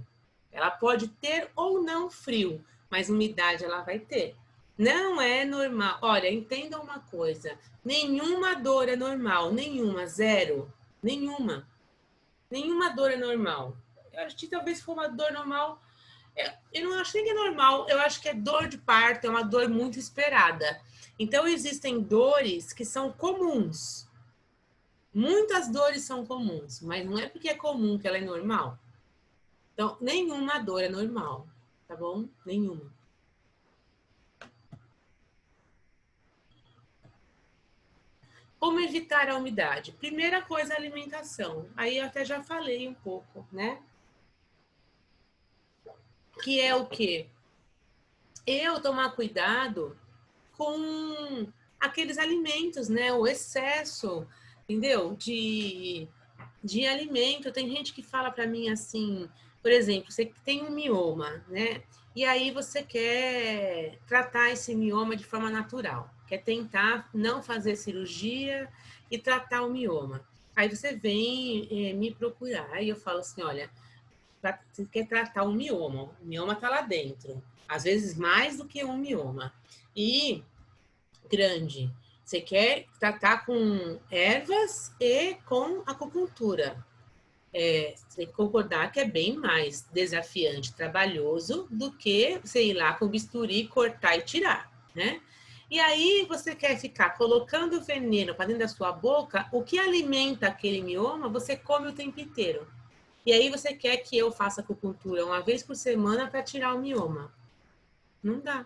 Ela pode ter ou não frio, mas umidade ela vai ter. Não é normal. Olha, entenda uma coisa: nenhuma dor é normal, nenhuma, zero, nenhuma. Nenhuma dor é normal. Eu acho que talvez for uma dor normal. Eu não acho nem que é normal, eu acho que é dor de parto, é uma dor muito esperada. Então, existem dores que são comuns. Muitas dores são comuns, mas não é porque é comum que ela é normal. Então, nenhuma dor é normal, tá bom? Nenhuma. Como evitar a umidade? Primeira coisa, a alimentação. Aí eu até já falei um pouco, né? Que é o quê? Eu tomar cuidado com aqueles alimentos, né? O excesso, entendeu? De alimento. Tem gente que fala para mim assim, por exemplo, você tem um mioma, né? E aí você quer tratar esse mioma de forma natural, quer tentar não fazer cirurgia e tratar o mioma. Aí você vem me procurar e eu falo assim, olha, você quer tratar o mioma está lá dentro, às vezes mais do que um mioma. E grande. Você quer tratar com ervas e com acupuntura. Você tem que concordar que é bem mais desafiante, trabalhoso, do que você ir lá com bisturi, cortar e tirar, né? E aí você quer ficar colocando veneno para dentro da sua boca, o que alimenta aquele mioma, você come o tempo inteiro. E aí você quer que eu faça acupuntura uma vez por semana para tirar o mioma. Não dá.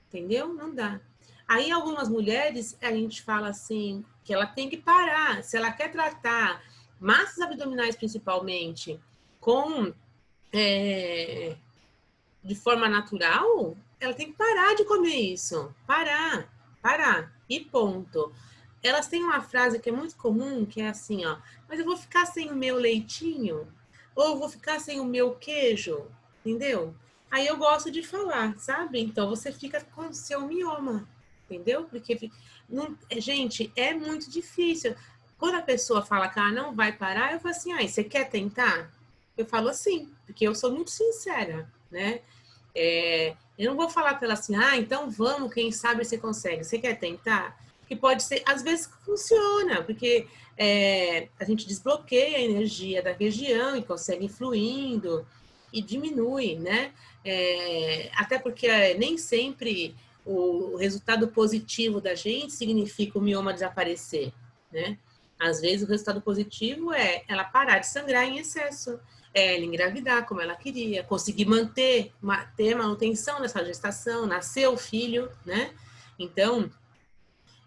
Entendeu? Não dá. Aí algumas mulheres, a gente fala assim, que ela tem que parar. Se ela quer tratar massas abdominais principalmente com de forma natural, ela tem que parar de comer isso. Parar. E ponto. Elas têm uma frase que é muito comum, que é assim, ó, mas eu vou ficar sem o meu leitinho? Ou eu vou ficar sem o meu queijo? Entendeu? Aí eu gosto de falar, sabe? Então você fica com o seu mioma, entendeu? Porque, não, gente, é muito difícil. Quando a pessoa fala que ela não vai parar, eu falo assim, você quer tentar? Eu falo assim, porque eu sou muito sincera, né? Eu não vou falar para ela assim, ah, então vamos, quem sabe você consegue. Você quer tentar? Que pode ser, às vezes funciona, porque a gente desbloqueia a energia da região e consegue ir fluindo e diminui, né? Até porque nem sempre o resultado positivo da gente significa o mioma desaparecer, né? Às vezes o resultado positivo é ela parar de sangrar em excesso, ela engravidar como ela queria, conseguir ter manutenção nessa gestação, nascer o filho, né? Então,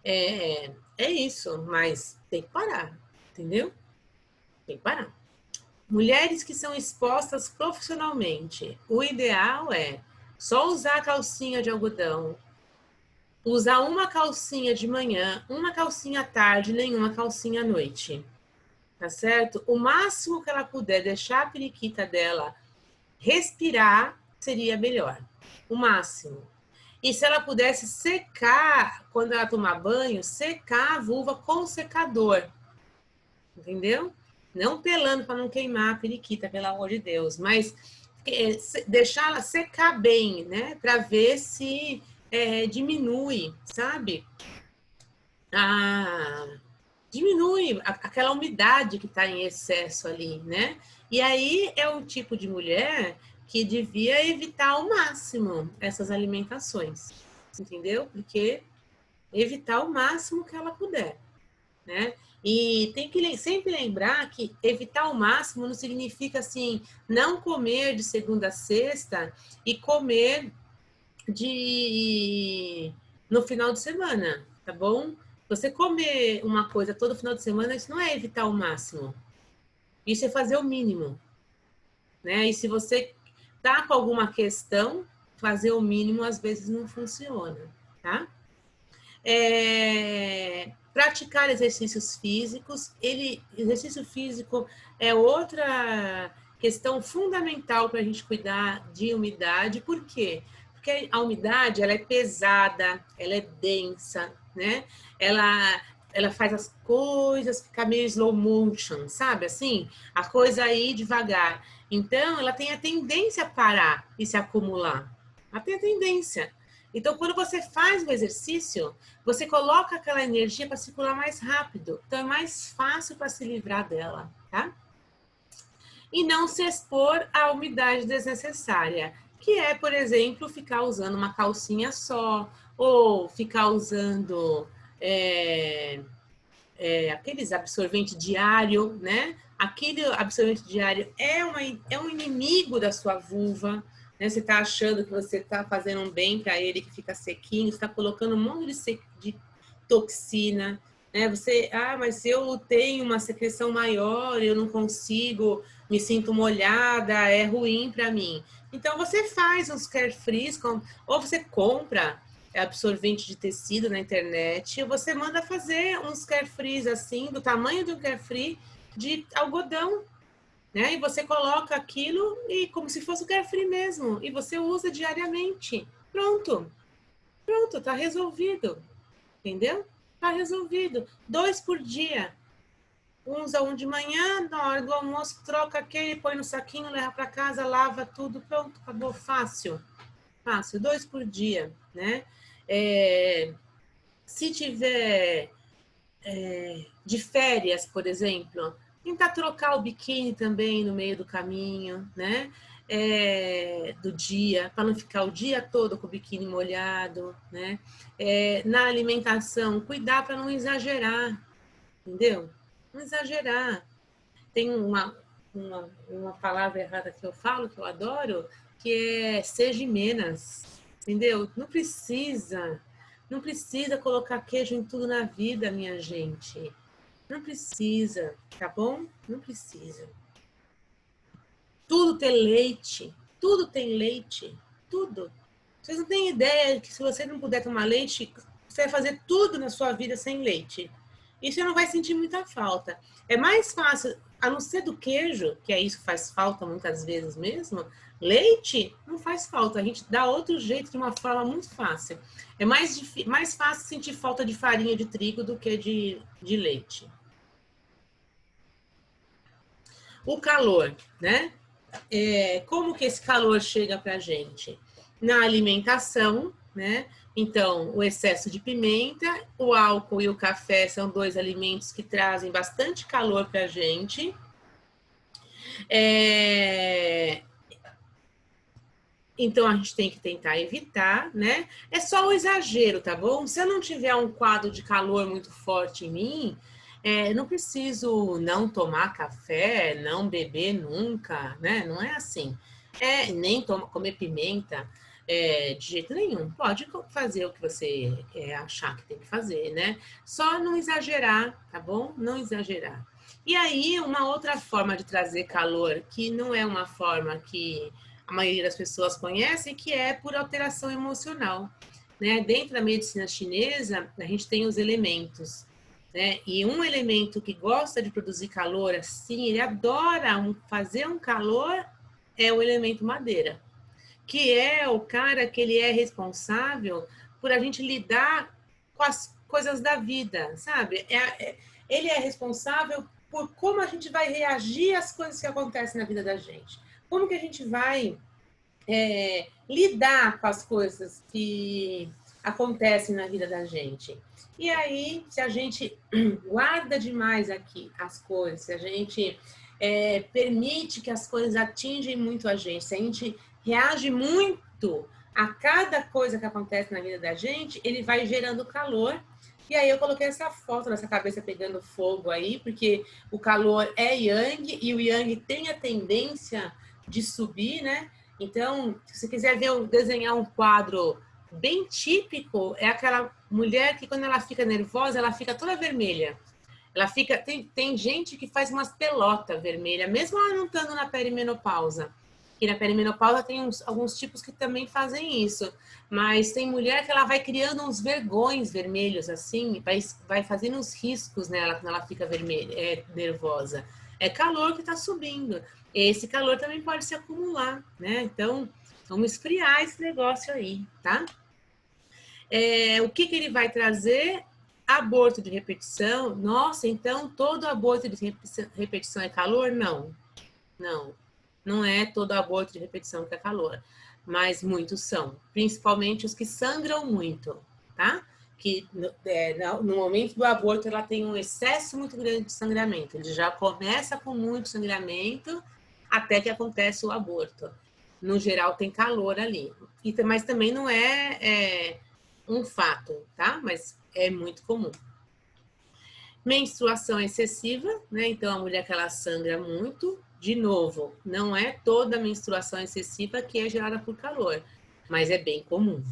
é isso, mas tem que parar, entendeu? Tem que parar. Mulheres que são expostas profissionalmente, o ideal é só usar a calcinha de algodão, usar uma calcinha de manhã, uma calcinha à tarde, nenhuma calcinha à noite. Tá certo? O máximo que ela puder deixar a periquita dela respirar seria melhor. O máximo. E se ela pudesse secar, quando ela tomar banho, secar a vulva com secador. Entendeu? Não pelando para não queimar a periquita, pelo amor de Deus. Mas deixar ela secar bem, né? Para ver se diminui, sabe? Diminui aquela umidade que está em excesso ali, né? E aí é um tipo de mulher que devia evitar ao máximo essas alimentações, entendeu? Porque evitar o máximo que ela puder, né? E tem que sempre lembrar que evitar ao máximo não significa assim não comer de segunda a sexta e comer no final de semana, tá bom? Você comer uma coisa todo final de semana, isso não é evitar o máximo. Isso é fazer o mínimo, né? E se você tá com alguma questão, fazer o mínimo às vezes não funciona, tá? Praticar exercícios físicos. Exercício físico é outra questão fundamental para a gente cuidar de umidade. Por quê? Porque a umidade ela é pesada, ela é densa, né? Ela faz as coisas ficar meio slow motion, sabe? Assim, a coisa aí devagar. Então, ela tem a tendência a parar e se acumular. Ela tem a tendência. Então, quando você faz o exercício, você coloca aquela energia para circular mais rápido. Então, é mais fácil para se livrar dela, tá? E não se expor à umidade desnecessária, que é, por exemplo, ficar usando uma calcinha só, ou ficar usando aqueles absorvente diário, né? Aquele absorvente diário é um inimigo da sua vulva, né? Você está achando que você está fazendo um bem para ele, que fica sequinho, está colocando um monte de toxina, né? Mas eu tenho uma secreção maior, eu não consigo, me sinto molhada, é ruim para mim. Então você faz uns carefrees, ou você compra absorvente de tecido na internet, você manda fazer uns carefrees assim, do tamanho do carefree de algodão, né? E você coloca aquilo e como se fosse o carefree mesmo, e você usa diariamente. Pronto. Pronto, tá resolvido. Entendeu? Tá resolvido. 2 por dia. Usa um de manhã, na hora do almoço, troca aquele, põe no saquinho, leva para casa, lava tudo, pronto, acabou. Fácil. Fácil. 2 por dia, né? Se tiver de férias, por exemplo, tentar trocar o biquíni também no meio do caminho, né? Do dia, para não ficar o dia todo com o biquíni molhado, né? Na alimentação, cuidar para não exagerar, entendeu? Não exagerar. Tem uma palavra errada que eu falo, que eu adoro, que é seja menos, entendeu? Não precisa colocar queijo em tudo na vida, minha gente. Não precisa, tá bom? Não precisa. Tudo tem leite, tudo tem leite, tudo. Vocês não têm ideia que se você não puder tomar leite, você vai fazer tudo na sua vida sem leite. E você não vai sentir muita falta. É mais fácil, a não ser do queijo, que é isso que faz falta muitas vezes mesmo, leite não faz falta. A gente dá outro jeito de uma forma muito fácil. É mais fácil sentir falta de farinha de trigo do que de leite. O calor, né? Como que esse calor chega para a gente? Na alimentação, né? Então, o excesso de pimenta, o álcool e o café são dois alimentos que trazem bastante calor para a gente. Então, a gente tem que tentar evitar, né? É só o exagero, tá bom? Se eu não tiver um quadro de calor muito forte em mim, não preciso não tomar café, não beber nunca, né? Não é assim. Nem comer pimenta de jeito nenhum. Pode fazer o que você achar que tem que fazer, né? Só não exagerar, tá bom? Não exagerar. E aí, uma outra forma de trazer calor, que não é uma forma que a maioria das pessoas conhece, que é por alteração emocional. Né? Dentro da medicina chinesa, a gente tem os elementos. Né? E um elemento que gosta de produzir calor assim, ele adora fazer um calor, é o elemento madeira, que é o cara que ele é responsável por a gente lidar com as coisas da vida, sabe? Ele é responsável por como a gente vai reagir às coisas que acontecem na vida da gente. Como que a gente vai lidar com as coisas que acontecem na vida da gente. E aí, se a gente guarda demais aqui as coisas, se a gente permite que as coisas atingem muito a gente, se a gente reage muito a cada coisa que acontece na vida da gente, ele vai gerando calor. E aí eu coloquei essa foto dessa cabeça pegando fogo aí, porque o calor é yang e o yang tem a tendência de subir, né? Então, se você quiser desenhar um quadro bem típico, é aquela mulher que quando ela fica nervosa, ela fica toda vermelha. Ela fica, tem gente que faz umas pelotas vermelhas, mesmo ela não estando na perimenopausa. E na perimenopausa tem alguns tipos que também fazem isso. Mas tem mulher que ela vai criando uns vergões vermelhos, assim, vai fazendo uns riscos nela quando ela fica vermelha, nervosa. É calor que está subindo. Esse calor também pode se acumular, né? Então, vamos esfriar esse negócio aí, tá? O que ele vai trazer? Aborto de repetição. Nossa, então todo aborto de repetição é calor? Não, não. Não é todo aborto de repetição que é calor, mas muitos são, principalmente os que sangram muito, tá? Que no momento do aborto ela tem um excesso muito grande de sangramento. Ele já começa com muito sangramento até que acontece o aborto. No geral tem calor ali, mas também não é um fato, tá? Mas é muito comum. Menstruação excessiva, né? Então a mulher que ela sangra muito, de novo, não é toda menstruação excessiva que é gerada por calor, mas é bem comum.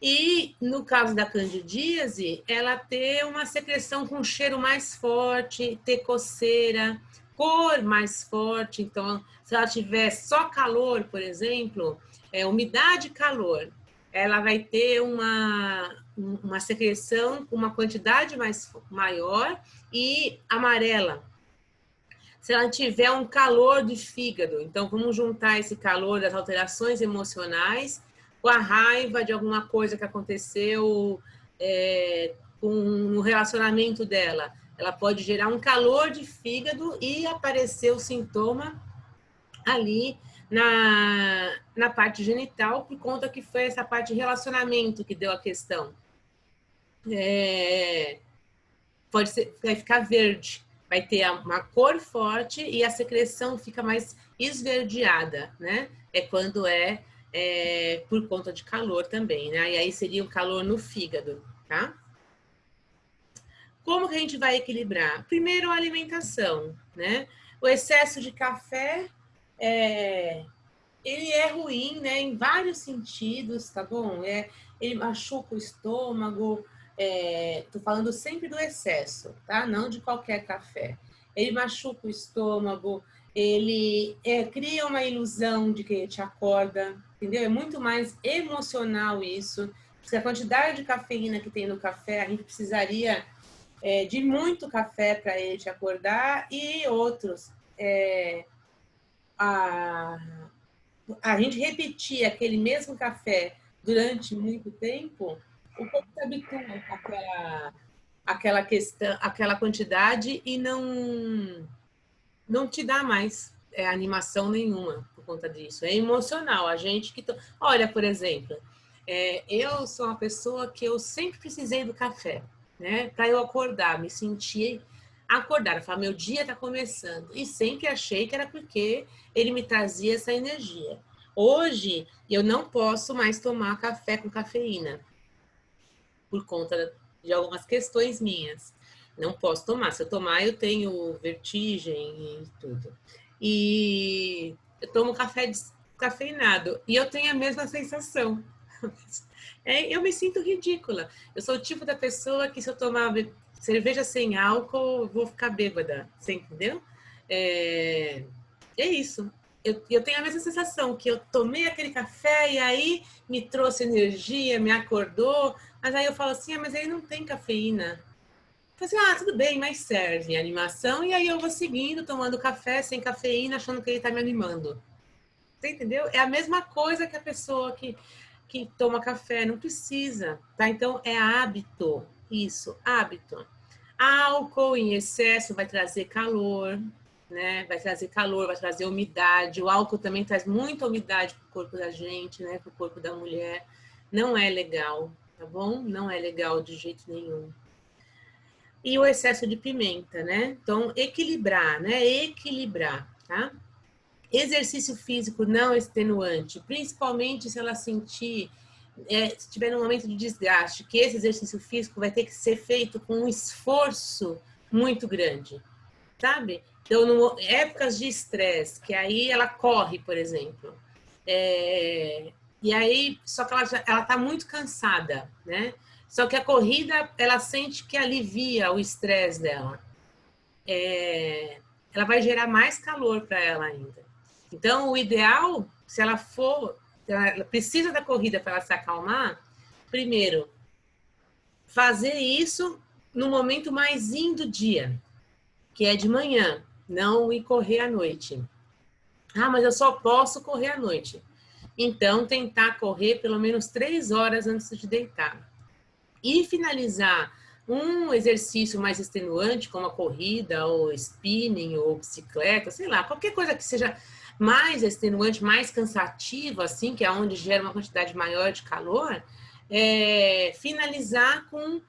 E no caso da candidíase, ela ter uma secreção com cheiro mais forte, ter coceira, cor mais forte. Então, se ela tiver só calor, por exemplo, umidade e calor, ela vai ter uma secreção com uma quantidade maior e amarela. Se ela tiver um calor de fígado, então vamos juntar esse calor das alterações emocionais com a raiva de alguma coisa que aconteceu com o relacionamento dela. Ela pode gerar um calor de fígado e aparecer o sintoma ali na parte genital, por conta que foi essa parte de relacionamento que deu a questão. Vai ficar verde, vai ter uma cor forte e a secreção fica mais esverdeada, né? É quando por conta de calor também, né? E aí seria um calor no fígado, tá? Como que a gente vai equilibrar? Primeiro, a alimentação, né? O excesso de café, ele é ruim, né? Em vários sentidos, tá bom? Ele machuca o estômago. Tô falando sempre do excesso, tá? Não de qualquer café. Ele machuca o estômago, ele cria uma ilusão de que ele te acorda, entendeu? É muito mais emocional isso. Porque a quantidade de cafeína que tem no café, a gente precisaria de muito café para ele te acordar e outros. A gente repetir aquele mesmo café durante muito tempo, o corpo se habitua àquela questão, àquela quantidade e não te dá mais animação nenhuma por conta disso. É emocional. A gente que... Olha, por exemplo, eu sou uma pessoa que eu sempre precisei do café, né? Para eu acordar, me sentir acordar, falar, meu dia está começando. E sempre achei que era porque ele me trazia essa energia. Hoje, eu não posso mais tomar café com cafeína, por conta de algumas questões minhas. Não posso tomar. Se eu tomar, eu tenho vertigem e tudo. E eu tomo café descafeinado. E eu tenho a mesma sensação. Eu me sinto ridícula. Eu sou o tipo da pessoa que, se eu tomar cerveja sem álcool, eu vou ficar bêbada. Você entendeu? É isso. Eu tenho a mesma sensação, que eu tomei aquele café e aí me trouxe energia, me acordou, mas aí eu falo assim, mas aí não tem cafeína. Eu falo assim, tudo bem, mas serve animação, e aí eu vou seguindo, tomando café sem cafeína, achando que ele tá me animando. Você entendeu? É a mesma coisa que a pessoa que toma café, não precisa, tá? Então, é hábito, isso, hábito. Álcool em excesso vai trazer calor, né? Vai trazer calor, vai trazer umidade. O álcool também traz muita umidade para o corpo da gente, né? Para o corpo da mulher. Não é legal, tá bom? Não é legal de jeito nenhum. E o excesso de pimenta, né? Então, equilibrar, né? Equilibrar, tá? Exercício físico não extenuante, principalmente se ela sentir, se tiver um momento de desgaste, que esse exercício físico vai ter que ser feito com um esforço muito grande, sabe? Então, épocas de estresse, que aí ela corre, por exemplo, e aí, só que ela tá muito cansada, né? Só que a corrida, ela sente que alivia o estresse dela. Ela vai gerar mais calor para ela ainda. Então, o ideal, se ela precisa da corrida para ela se acalmar, primeiro, fazer isso no momento mais do dia, que é de manhã, não ir correr à noite. Mas eu só posso correr à noite. Então, tentar correr pelo menos 3 horas antes de deitar. E finalizar um exercício mais extenuante, como a corrida, ou spinning, ou bicicleta, sei lá, qualquer coisa que seja mais extenuante, mais cansativa, assim, que é onde gera uma quantidade maior de calor, finalizar com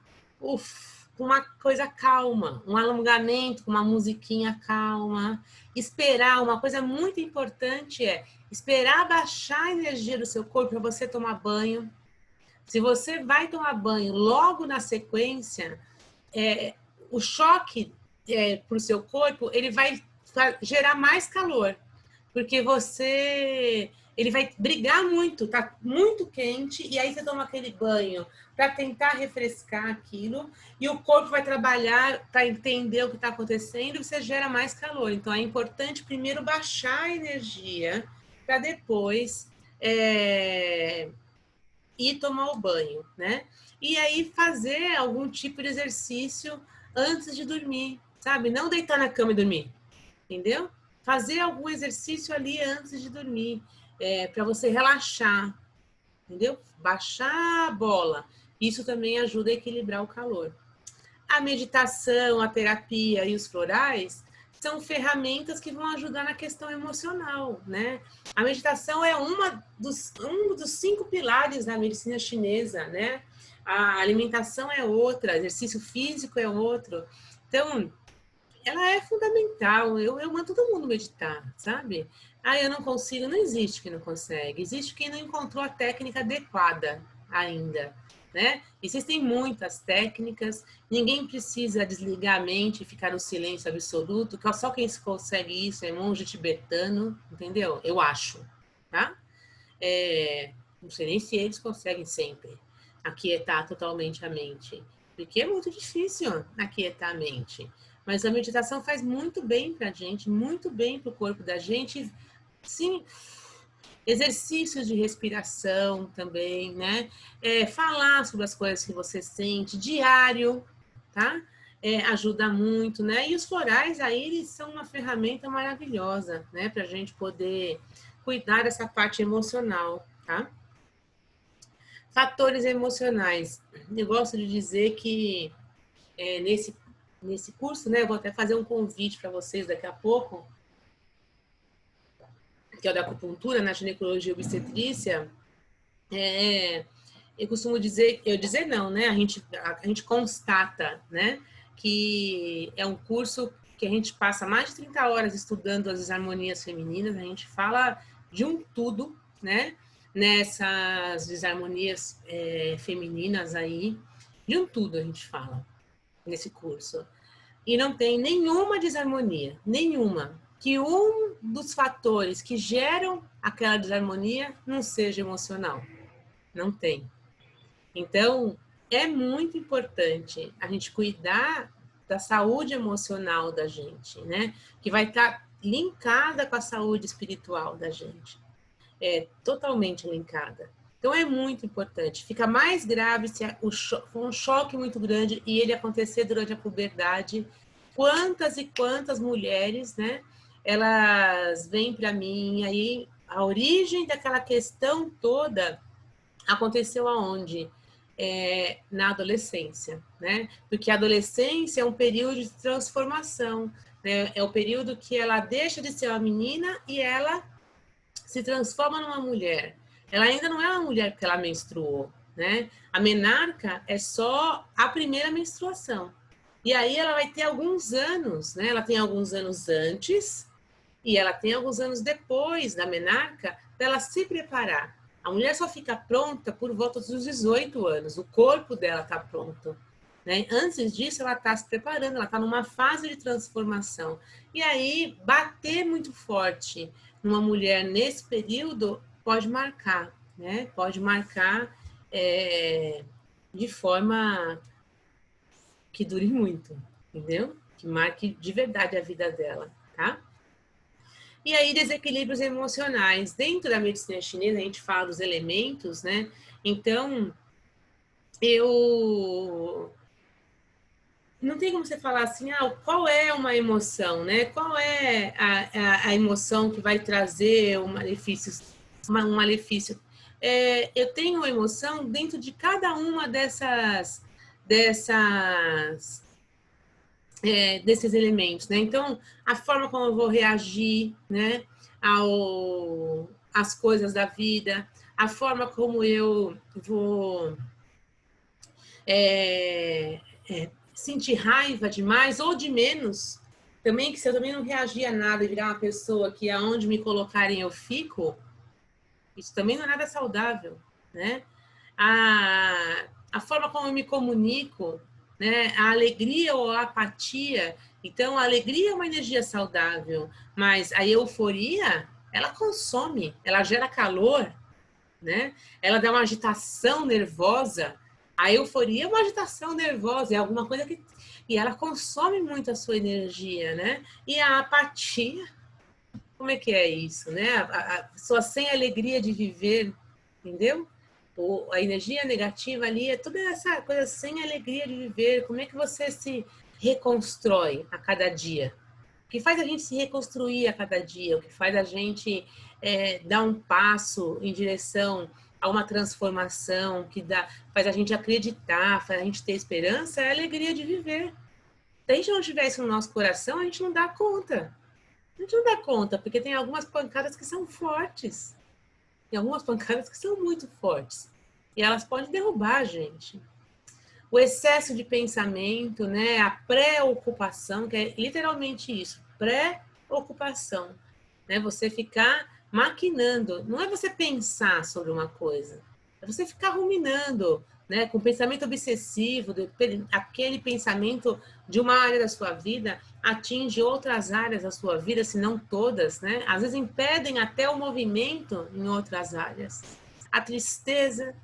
uma coisa calma, um alongamento, com uma musiquinha calma. Esperar, uma coisa muito importante é esperar baixar a energia do seu corpo para você tomar banho. Se você vai tomar banho logo na sequência, o choque para o seu corpo, ele vai gerar mais calor, porque ele vai brigar muito, tá muito quente, e aí você toma aquele banho para tentar refrescar aquilo, e o corpo vai trabalhar para entender o que está acontecendo, e você gera mais calor. Então, é importante primeiro baixar a energia, para depois ir tomar o banho, né? E aí fazer algum tipo de exercício antes de dormir, sabe? Não deitar na cama e dormir, entendeu? Fazer algum exercício ali antes de dormir, para você relaxar, entendeu? Baixar a bola. Isso também ajuda a equilibrar o calor. A meditação, a terapia e os florais são ferramentas que vão ajudar na questão emocional, né? A meditação é um dos 5 pilares da medicina chinesa, né? A alimentação é outra, exercício físico é outro. Então, ela é fundamental. Eu mando todo mundo meditar, sabe? Eu não consigo, não existe quem não consegue. Existe quem não encontrou a técnica adequada ainda, né? Existem muitas técnicas, ninguém precisa desligar a mente e ficar no silêncio absoluto, que só quem consegue isso é monge tibetano, entendeu? Eu acho, tá? Não sei nem se eles conseguem sempre aquietar totalmente a mente, porque é muito difícil aquietar a mente. Mas a meditação faz muito bem para a gente, muito bem para o corpo da gente. Sim, exercícios de respiração também, né? Falar sobre as coisas que você sente, diário, tá? Ajuda muito, né? E os florais aí, eles são uma ferramenta maravilhosa, né? Para a gente poder cuidar dessa parte emocional, tá? Fatores emocionais. Eu gosto de dizer que nesse nesse curso, né? Eu vou até fazer um convite para vocês daqui a pouco, que é o da acupuntura na ginecologia e obstetrícia. Eu costumo dizer, não, né? A gente constata, né? Que é um curso que a gente passa mais de 30 horas estudando as desarmonias femininas, a gente fala de um tudo, né? Nessas desarmonias femininas aí, de um tudo a gente fala nesse curso. E não tem nenhuma desarmonia, nenhuma, que um dos fatores que geram aquela desarmonia não seja emocional. Não tem. Então, é muito importante a gente cuidar da saúde emocional da gente, né? Que vai estar linkada com a saúde espiritual da gente. É totalmente linkada. Então, é muito importante. Fica mais grave se for um choque muito grande e ele acontecer durante a puberdade. Quantas e quantas mulheres, né? Elas vêm para mim, aí a origem daquela questão toda aconteceu aonde? Na adolescência, né? Porque a adolescência é um período de transformação, né? É o período que ela deixa de ser uma menina e ela se transforma numa mulher. Ela ainda não é uma mulher porque ela menstruou, né? A menarca é só a primeira menstruação. E aí ela vai ter alguns anos, né? Ela tem alguns anos antes e ela tem alguns anos depois da menarca para ela se preparar. A mulher só fica pronta por volta dos 18 anos, o corpo dela está pronto. Né? Antes disso, ela está se preparando, ela está numa fase de transformação. E aí, bater muito forte numa mulher nesse período pode marcar, né? Pode marcar de forma que dure muito, entendeu? Que marque de verdade a vida dela, tá? E aí, desequilíbrios emocionais. Dentro da medicina chinesa, a gente fala dos elementos, né? Então, não tem como você falar assim, qual é uma emoção, né? Qual é a emoção que vai trazer um malefício? Um malefício. Eu tenho uma emoção dentro de cada uma desses elementos, né? Então, a forma como eu vou reagir, né? Às coisas da vida, a forma como eu vou sentir raiva de mais ou de menos, também que se eu também não reagir a nada e virar uma pessoa que aonde me colocarem eu fico, isso também não é nada saudável, né? A forma como eu me comunico, né? A alegria ou a apatia. Então, a alegria é uma energia saudável, mas a euforia, ela consome, ela gera calor, né? Ela dá uma agitação nervosa. A euforia é uma agitação nervosa, é alguma coisa que... E ela consome muito a sua energia, né? E a apatia, como é que é isso, né? A pessoa sem alegria de viver, entendeu? A energia negativa ali é toda essa coisa sem alegria de viver. Como é que você se reconstrói a cada dia? O que faz a gente se reconstruir a cada dia? O que faz a gente dar um passo em direção a uma transformação, faz a gente acreditar, faz a gente ter esperança, é a alegria de viver. Se a gente não tiver isso no nosso coração, a gente não dá conta. A gente não dá conta, porque tem algumas pancadas que são fortes. Tem algumas pancadas que são muito fortes. E elas podem derrubar a gente. O excesso de pensamento, né? A preocupação, que é literalmente isso, preocupação. Né? Você ficar maquinando. Não é você pensar sobre uma coisa, é você ficar ruminando, né? Com pensamento obsessivo, aquele pensamento de uma área da sua vida atinge outras áreas da sua vida, se não todas, né? Às vezes impedem até o movimento em outras áreas. A tristeza,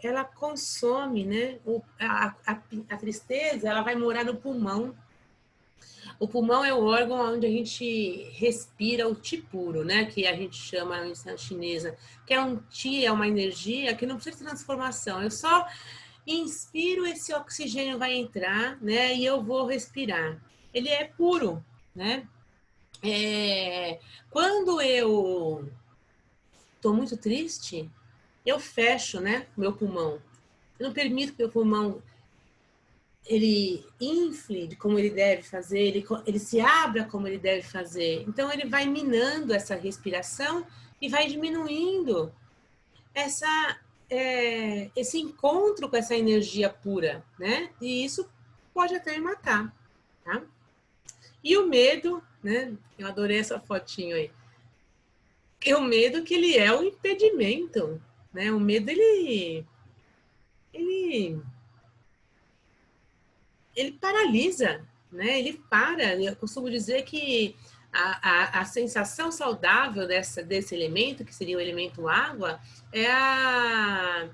ela consome, né? A tristeza, ela vai morar no pulmão. O pulmão é o órgão onde a gente respira o Qi puro, né? Que a gente chama na medicina chinesa, que é um Qi, é uma energia que não precisa de transformação. Eu só inspiro, esse oxigênio vai entrar, né? E eu vou respirar. Ele é puro, né? Quando eu estou muito triste, eu fecho, né? Meu pulmão. Eu não permito que meu pulmão ele infle como ele deve fazer, ele se abra como ele deve fazer. Então, ele vai minando essa respiração e vai diminuindo esse encontro com essa energia pura, né? E isso pode até me matar, tá? E o medo, né? Eu adorei essa fotinho aí. E o medo que ele é um impedimento, né? O medo, ele paralisa, né? Ele para. Eu costumo dizer que a sensação saudável desse elemento, que seria o elemento água, é a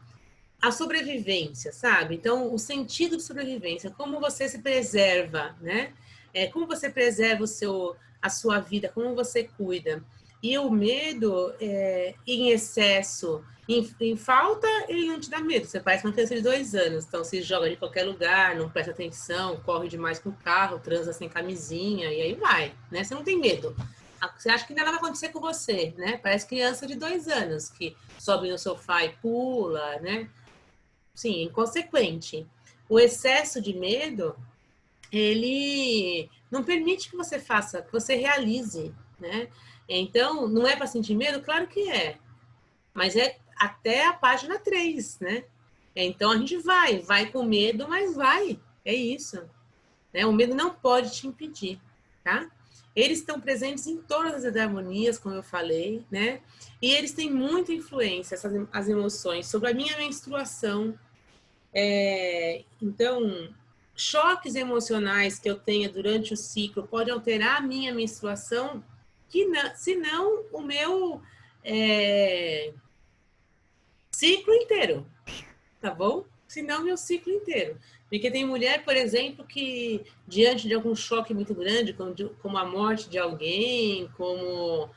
sobrevivência, sabe? Então, o sentido de sobrevivência, como você se preserva, né? Como você preserva a sua vida, como você cuida. E o medo, em excesso, em falta, ele não te dá medo. Você parece uma criança de 2 anos, então se joga de qualquer lugar, não presta atenção, corre demais com o carro, transa sem camisinha, e aí vai, né? Você não tem medo. Você acha que nada vai acontecer com você, né? Parece criança de 2 anos, que sobe no sofá e pula, né? Sim, inconsequente. O excesso de medo, ele não permite que você faça, que você realize, né? Então, não é para sentir medo? Claro que é. Mas é até a página 3, né? Então, a gente vai com medo, mas vai. É isso. Né? O medo não pode te impedir, tá? Eles estão presentes em todas as harmonias, como eu falei, né? E eles têm muita influência, as emoções, sobre a minha menstruação. Então, choques emocionais que eu tenha durante o ciclo podem alterar a minha menstruação, se não o meu ciclo inteiro, tá bom? Se não, meu ciclo inteiro. Porque tem mulher, por exemplo, que diante de algum choque muito grande, como a morte de alguém, como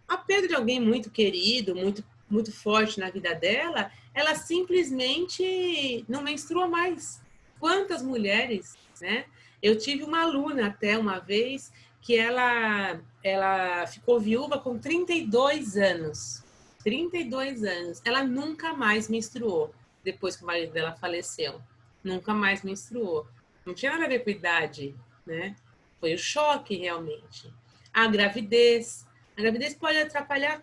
a perda de alguém muito querido, muito forte na vida dela, ela simplesmente não menstrua mais. Quantas mulheres, né? Eu tive uma aluna até uma vez que ela ficou viúva com 32 anos. 32 anos. Ela nunca mais menstruou depois que o marido dela faleceu. Nunca mais menstruou. Não tinha nada a ver com idade, né? Foi o choque, realmente. A gravidez pode atrapalhar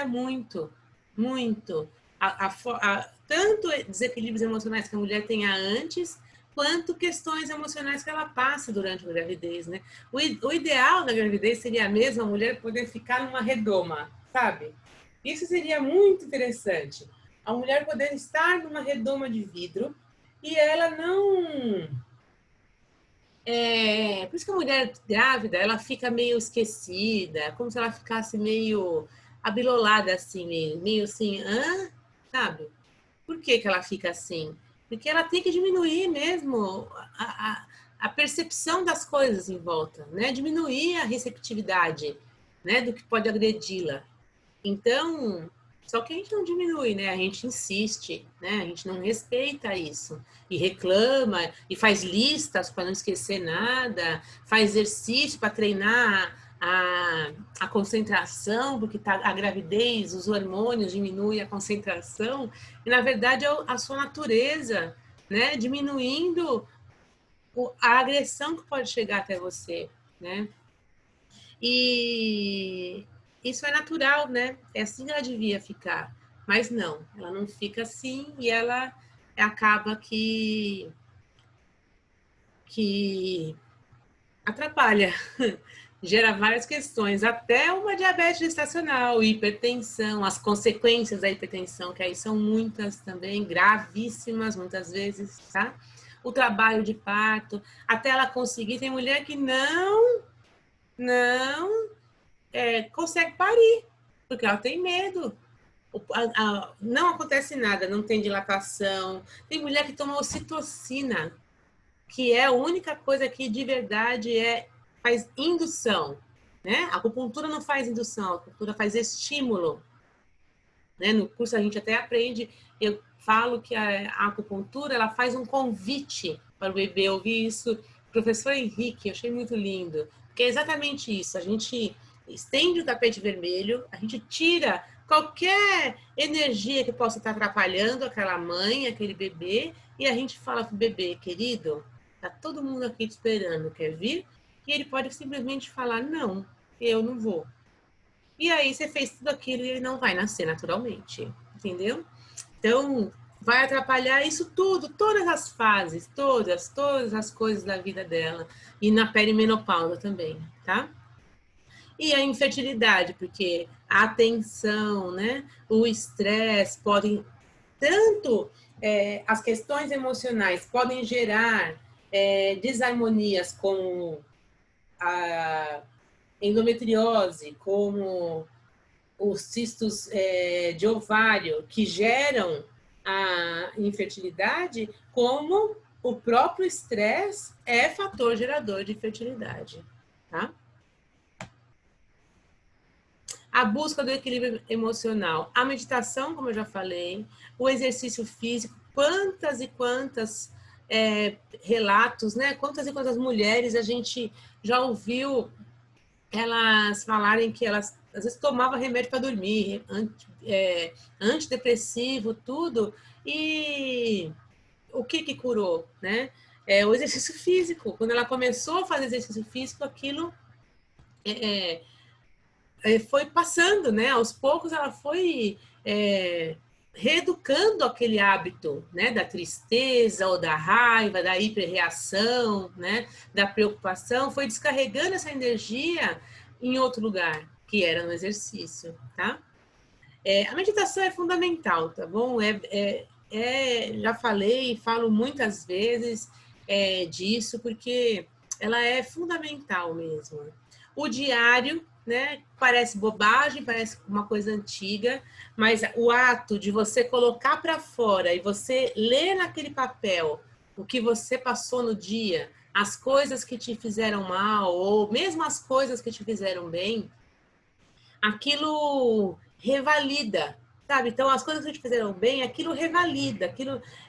muito, muito. Tanto desequilíbrios emocionais que a mulher tenha antes, quanto questões emocionais que ela passa durante a gravidez, né? O ideal da gravidez seria mesmo a mulher poder ficar numa redoma, sabe? Isso seria muito interessante. A mulher poder estar numa redoma de vidro e ela não por isso que a mulher grávida, ela fica meio esquecida, como se ela ficasse meio abilolada assim, meio assim, sabe? Por que que ela fica assim? Porque ela tem que diminuir mesmo a percepção das coisas em volta, né? Diminuir a receptividade, né? Do que pode agredi-la. Então, só que a gente não diminui, né? A gente insiste, né? A gente não respeita isso. E reclama, e faz listas para não esquecer nada, faz exercício para treinar a concentração, porque a gravidez, os hormônios diminuem a concentração. E, na verdade, é a sua natureza, né? Diminuindo a agressão que pode chegar até você, né? E isso é natural, né? É assim que ela devia ficar. Mas não, ela não fica assim e ela acaba que atrapalha, gera várias questões, até uma diabetes gestacional, hipertensão, as consequências da hipertensão, que aí são muitas também, gravíssimas muitas vezes, tá? O trabalho de parto, até ela conseguir, tem mulher que não consegue parir, porque ela tem medo. Não acontece nada, não tem dilatação. Tem mulher que toma ocitocina, que é a única coisa que de verdade faz indução. Né? A acupuntura não faz indução, a acupuntura faz estímulo. Né? No curso a gente até aprende, eu falo que a acupuntura ela faz um convite para o bebê ouvir isso. O professor Henrique, eu achei muito lindo, porque é exatamente isso. A gente estende o tapete vermelho, a gente tira qualquer energia que possa estar atrapalhando aquela mãe, aquele bebê, e a gente fala pro bebê, querido, tá todo mundo aqui te esperando, quer vir? E ele pode simplesmente falar, não, eu não vou. E aí você fez tudo aquilo e ele não vai nascer naturalmente, entendeu? Então, vai atrapalhar isso tudo, todas as fases, todas as coisas da vida dela. E na perimenopausa também, tá? E a infertilidade, porque a tensão, né? O estresse podem, tanto as questões emocionais podem gerar desarmonias como a endometriose, como os cistos de ovário que geram a infertilidade, como o próprio estresse é fator gerador de infertilidade, tá? A busca do equilíbrio emocional, a meditação, como eu já falei, o exercício físico, quantas e quantas relatos, né? Quantas e quantas mulheres a gente já ouviu elas falarem que elas às vezes tomavam remédio para dormir, antidepressivo, tudo, e o que curou, né? O exercício físico. Quando ela começou a fazer exercício físico, aquilo foi passando, né? Aos poucos ela foi reeducando aquele hábito, né? Da tristeza ou da raiva, da hiperreação, né? Da preocupação, foi descarregando essa energia em outro lugar, que era no exercício, tá? A meditação é fundamental, tá bom? Já falei e falo muitas vezes disso, porque ela é fundamental mesmo. O diário, né? Parece bobagem, parece uma coisa antiga, mas o ato de você colocar para fora e você ler naquele papel o que você passou no dia, as coisas que te fizeram mal, ou mesmo as coisas que te fizeram bem, aquilo revalida, sabe? Então, as coisas que te fizeram bem, aquilo revalida,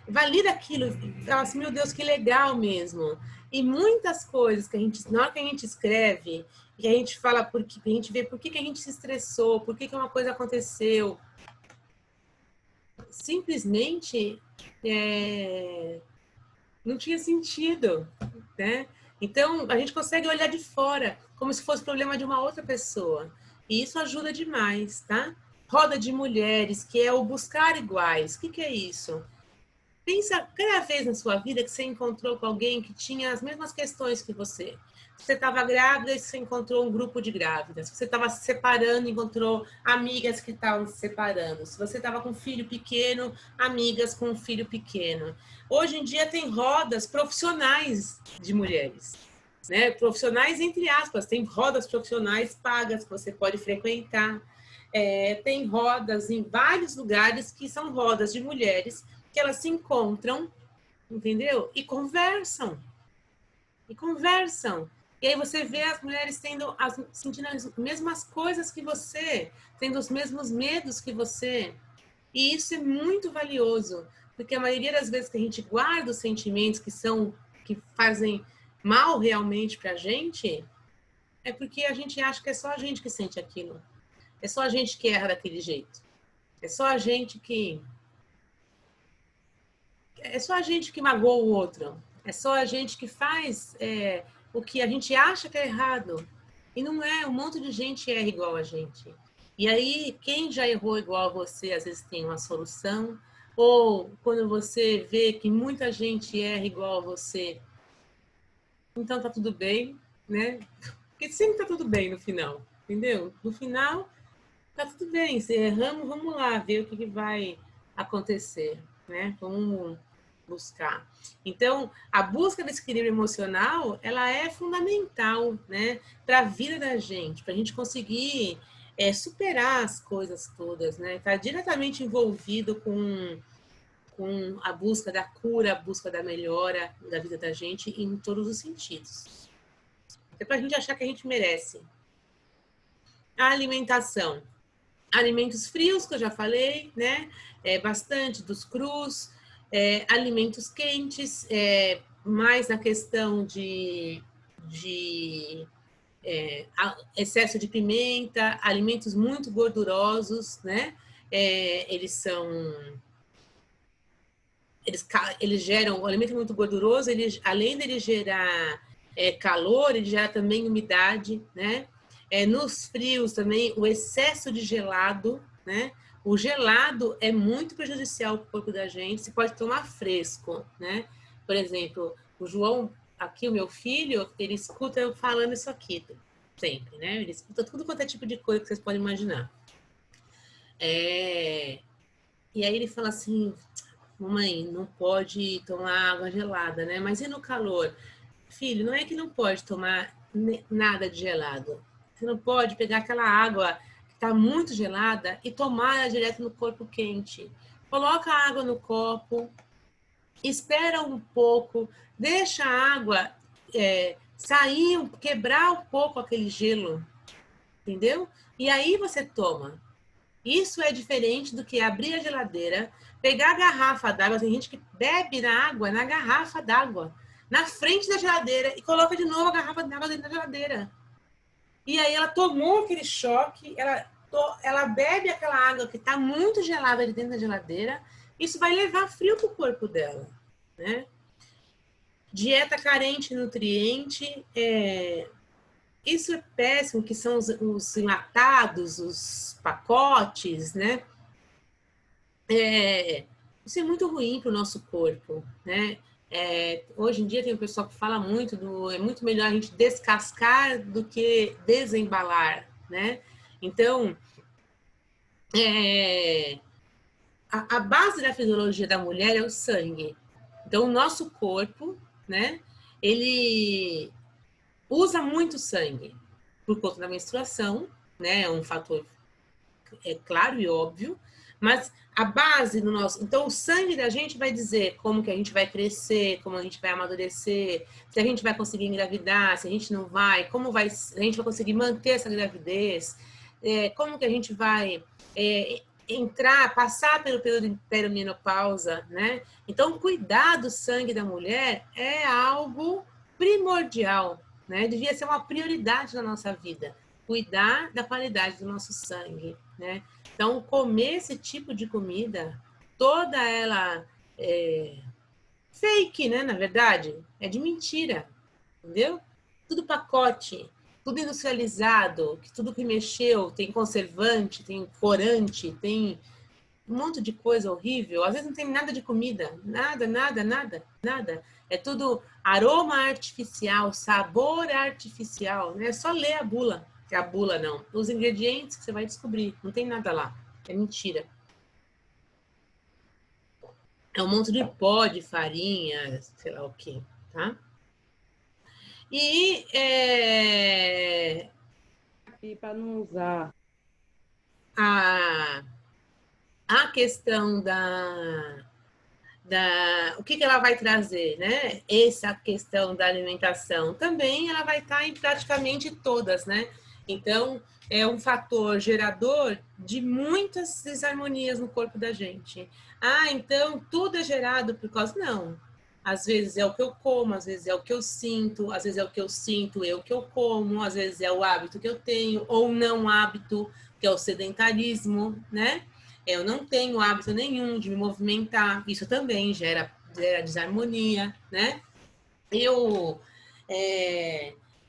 valida aquilo, fala assim, meu Deus, que legal mesmo. E muitas coisas que na hora que a gente escreve, que a gente fala, a gente vê por que a gente se estressou, por que uma coisa aconteceu, simplesmente não tinha sentido, né? Então, a gente consegue olhar de fora, como se fosse problema de uma outra pessoa. E isso ajuda demais, tá? Roda de mulheres, que é o buscar iguais. O que é isso? Pensa cada vez na sua vida que você encontrou com alguém que tinha as mesmas questões que você. Você estava grávida e você encontrou um grupo de grávidas. Você estava se separando e encontrou amigas que estavam se separando. Se você estava com um filho pequeno, amigas com um filho pequeno. Hoje em dia tem rodas profissionais de mulheres, né? Profissionais entre aspas. Tem rodas profissionais pagas que você pode frequentar. Tem rodas em vários lugares que são rodas de mulheres que elas se encontram, entendeu? E conversam. E conversam. E aí você vê as mulheres sentindo as mesmas coisas que você, tendo os mesmos medos que você. E isso é muito valioso, porque a maioria das vezes que a gente guarda os sentimentos que fazem mal realmente pra gente, é porque a gente acha que é só a gente que sente aquilo. É só a gente que erra daquele jeito. É só a gente que magoa o outro. É só a gente que faz o que a gente acha que é errado. E não é, um monte de gente erra igual a gente. E aí, quem já errou igual a você, às vezes tem uma solução. Ou quando você vê que muita gente erra igual a você, então tá tudo bem, né? Porque sempre tá tudo bem no final, entendeu? No final, tá tudo bem. Se erramos, vamos lá ver o que vai acontecer, né? Vamos buscar. Então, a busca desse equilíbrio emocional, ela é fundamental, né, para a vida da gente, para a gente conseguir superar as coisas todas, né? Está diretamente envolvido com a busca da cura, a busca da melhora da vida da gente em todos os sentidos. É para a gente achar que a gente merece. A alimentação. Alimentos frios, que eu já falei, né? Bastante dos crus, alimentos quentes, mais na questão de excesso de pimenta, alimentos muito gordurosos, né? Eles geram, o alimento muito gorduroso, além de ele gerar calor, ele gera também umidade, né? Nos frios também, o excesso de gelado, né? O gelado é muito prejudicial para o corpo da gente, se pode tomar fresco, né? Por exemplo, o João, aqui o meu filho, ele escuta eu falando isso aqui, sempre, né? Ele escuta tudo quanto é tipo de coisa que vocês podem imaginar. E aí ele fala assim, mamãe, não pode tomar água gelada, né? Mas e no calor? Filho, não é que não pode tomar nada de gelado. Você não pode pegar aquela água que está muito gelada e tomar ela direto no corpo quente. Coloca a água no copo, espera um pouco, deixa a água sair, quebrar um pouco aquele gelo, entendeu? E aí você toma. Isso é diferente do que abrir a geladeira, pegar a garrafa d'água. Tem gente que bebe na água, na garrafa d'água, na frente da geladeira e coloca de novo a garrafa d'água dentro da geladeira. E aí ela tomou aquele choque, ela bebe aquela água que está muito gelada ali dentro da geladeira. Isso vai levar frio para o corpo dela, né? Dieta carente em nutriente, isso é péssimo, que são os enlatados, os pacotes, né? Isso é muito ruim para o nosso corpo, né? Hoje em dia tem um pessoal que fala muito é muito melhor a gente descascar do que desembalar, né? Então, a base da fisiologia da mulher é o sangue. Então, o nosso corpo, né? Ele usa muito sangue por conta da menstruação, né? É um fator claro e óbvio, mas a base do nosso... Então, o sangue da gente vai dizer como que a gente vai crescer, como a gente vai amadurecer, se a gente vai conseguir engravidar, se a gente não vai, a gente vai conseguir manter essa gravidez, como que a gente vai passar pelo período de perimenopausa, né? Então, cuidar do sangue da mulher é algo primordial, né? Devia ser uma prioridade na nossa vida, cuidar da qualidade do nosso sangue, né? Então, comer esse tipo de comida, toda ela fake, né? Na verdade, é de mentira, entendeu? Tudo pacote, tudo industrializado, tudo que mexeu, tem conservante, tem corante, tem um monte de coisa horrível. Às vezes não tem nada de comida, nada, nada, nada, nada. É tudo aroma artificial, sabor artificial, né? É só ler a bula. A bula não. Os ingredientes que você vai descobrir, não tem nada lá. É mentira. É um monte de pó de farinha, sei lá o quê, tá? E E para não usar a questão o que ela vai trazer, né? Essa questão da alimentação também ela vai estar em praticamente todas, né? Então, é um fator gerador de muitas desarmonias no corpo da gente. Então tudo é gerado por causa... Não. Às vezes é o que eu como, às vezes é o que eu sinto, às vezes é o que eu sinto, o que eu como, às vezes é o hábito que eu tenho, ou não hábito, que é o sedentarismo, né? Eu não tenho hábito nenhum de me movimentar, isso também gera desarmonia, né?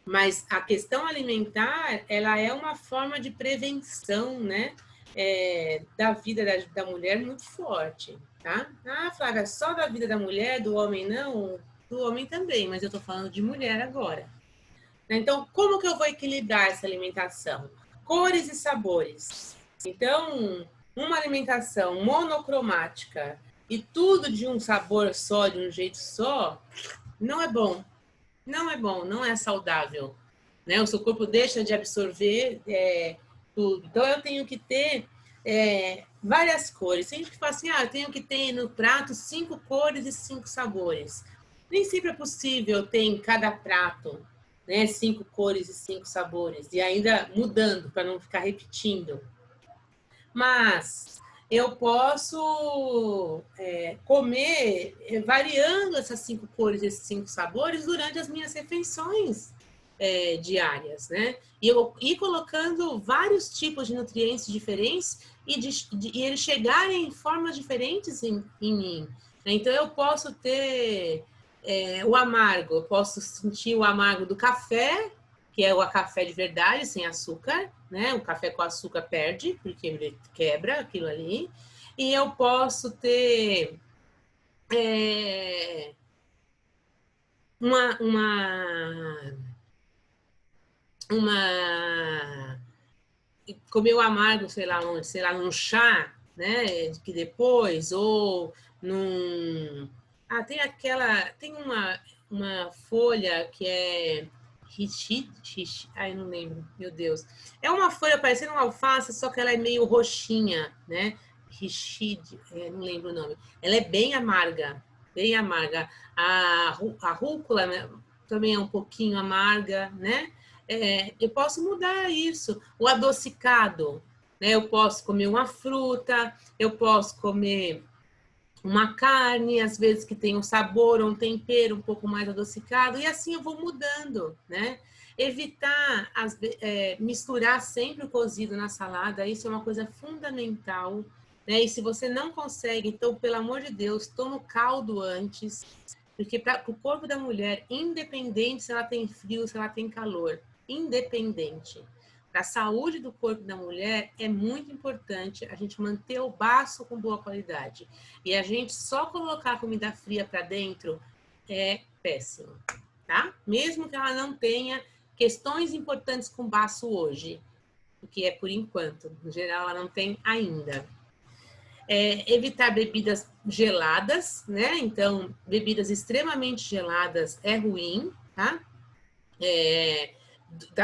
Mas a questão alimentar, ela é uma forma de prevenção, né? Da vida da mulher muito forte, tá? Flávia, só da vida da mulher, do homem não? Do homem também, mas eu tô falando de mulher agora. Então, como que eu vou equilibrar essa alimentação? Cores e sabores. Então, uma alimentação monocromática e tudo de um sabor só, de um jeito só, não é bom. Não é bom, não é saudável. Né? O seu corpo deixa de absorver tudo. Então, eu tenho que ter várias cores. Sempre falo assim, eu tenho que ter no prato 5 cores e 5 sabores. Nem sempre é possível ter em cada prato, né, 5 cores e 5 sabores. E ainda mudando, para não ficar repetindo. Mas eu posso comer variando essas 5 cores, esses 5 sabores durante as minhas refeições. diárias, né? E eu ir colocando vários tipos de nutrientes diferentes e eles chegarem em formas diferentes em mim. Então, eu posso ter o amargo, eu posso sentir o amargo do café, que é o café de verdade, sem açúcar, né? O café com açúcar perde, porque ele quebra aquilo ali. E eu posso ter uma comer o amargo, sei lá, num chá, né? Que depois, ou num... tem uma folha que é ai, não lembro, meu Deus. É uma folha parecendo uma alface, só que ela é meio roxinha, né? Não lembro o nome. Ela é bem amarga, bem amarga. A rúcula, né, também é um pouquinho amarga, né? Eu posso mudar isso. O adocicado, né? Eu posso comer uma fruta, eu posso comer uma carne, às vezes que tem um sabor ou um tempero um pouco mais adocicado, e assim eu vou mudando, né? Evitar misturar sempre o cozido na salada, isso é uma coisa fundamental, né? E se você não consegue, então, pelo amor de Deus, toma o caldo antes, porque para o corpo da mulher, independente se ela tem frio, se ela tem calor, independente, para a saúde do corpo da mulher, é muito importante a gente manter o baço com boa qualidade. E a gente só colocar comida fria para dentro é péssimo, tá? Mesmo que ela não tenha questões importantes com baço hoje, porque é por enquanto. No geral, ela não tem ainda. Evitar bebidas geladas, né? Então, bebidas extremamente geladas é ruim, tá?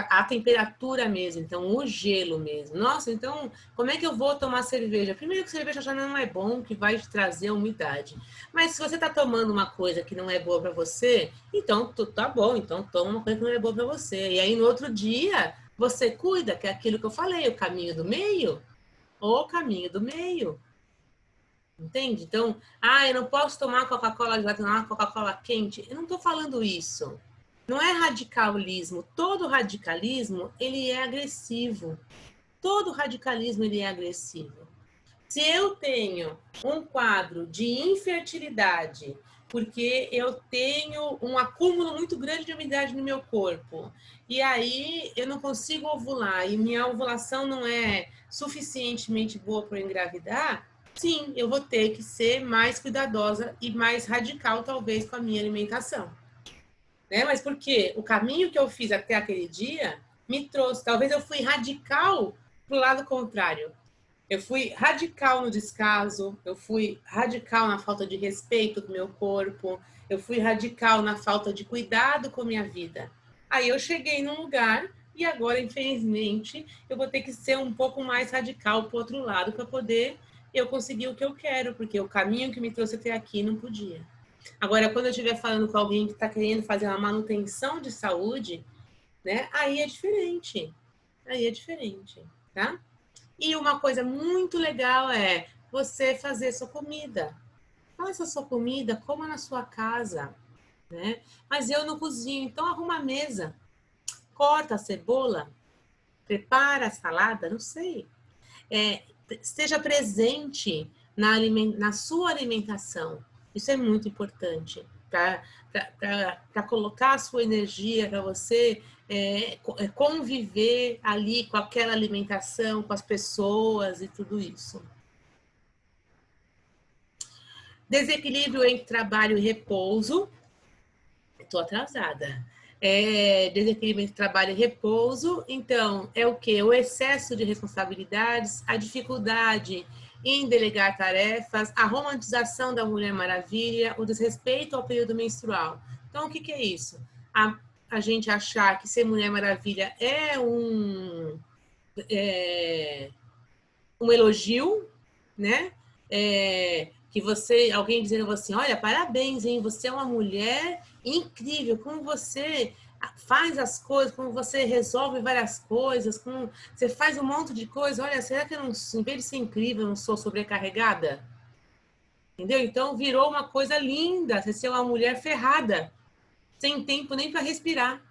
A temperatura mesmo, então o gelo mesmo. Nossa, então como é que eu vou tomar cerveja? Primeiro que cerveja já não é bom, que vai te trazer umidade. Mas se você está tomando uma coisa que não é boa para você, então tá bom, então toma uma coisa que não é boa para você. E aí no outro dia você cuida, que é aquilo que eu falei, o caminho do meio, o caminho do meio. Entende? Então, eu não posso tomar Coca-Cola gelada, tomar Coca-Cola quente. Eu não estou falando isso. Não é radicalismo. Todo radicalismo, ele é agressivo. Todo radicalismo, ele é agressivo. Se eu tenho um quadro de infertilidade, porque eu tenho um acúmulo muito grande de umidade no meu corpo, e aí eu não consigo ovular, e minha ovulação não é suficientemente boa para engravidar, sim, eu vou ter que ser mais cuidadosa e mais radical, talvez, com a minha alimentação. Né? Mas por quê? O caminho que eu fiz até aquele dia me trouxe. Talvez eu fui radical para o lado contrário. Eu fui radical no descaso, eu fui radical na falta de respeito do meu corpo, eu fui radical na falta de cuidado com a minha vida. Aí eu cheguei num lugar e agora, infelizmente, eu vou ter que ser um pouco mais radical para o outro lado para poder eu conseguir o que eu quero, porque o caminho que me trouxe até aqui não podia. Agora, quando eu estiver falando com alguém que está querendo fazer uma manutenção de saúde, né? Aí é diferente. Aí é diferente, tá? E uma coisa muito legal é você fazer sua comida. Faça sua comida, coma na sua casa, né? Mas eu não cozinho, então arruma a mesa. Corta a cebola, prepara a salada, não sei. Esteja presente na sua alimentação. Isso é muito importante para colocar a sua energia, para você conviver ali com aquela alimentação, com as pessoas e tudo isso. Desequilíbrio entre trabalho e repouso. Estou atrasada. Desequilíbrio entre trabalho e repouso. Então, é o quê? O excesso de responsabilidades, a dificuldade em delegar tarefas, a romantização da Mulher Maravilha, o desrespeito ao período menstrual. Então, o que é isso? A gente achar que ser Mulher Maravilha é um elogio, né? Que alguém dizendo assim, olha, parabéns, hein? Você é uma mulher incrível, como você faz as coisas, como você resolve várias coisas, como você faz um monte de coisa. Olha, será que eu não, em vez de ser incrível, eu não sou sobrecarregada? Entendeu? Então virou uma coisa linda, você ser uma mulher ferrada, sem tempo nem para respirar.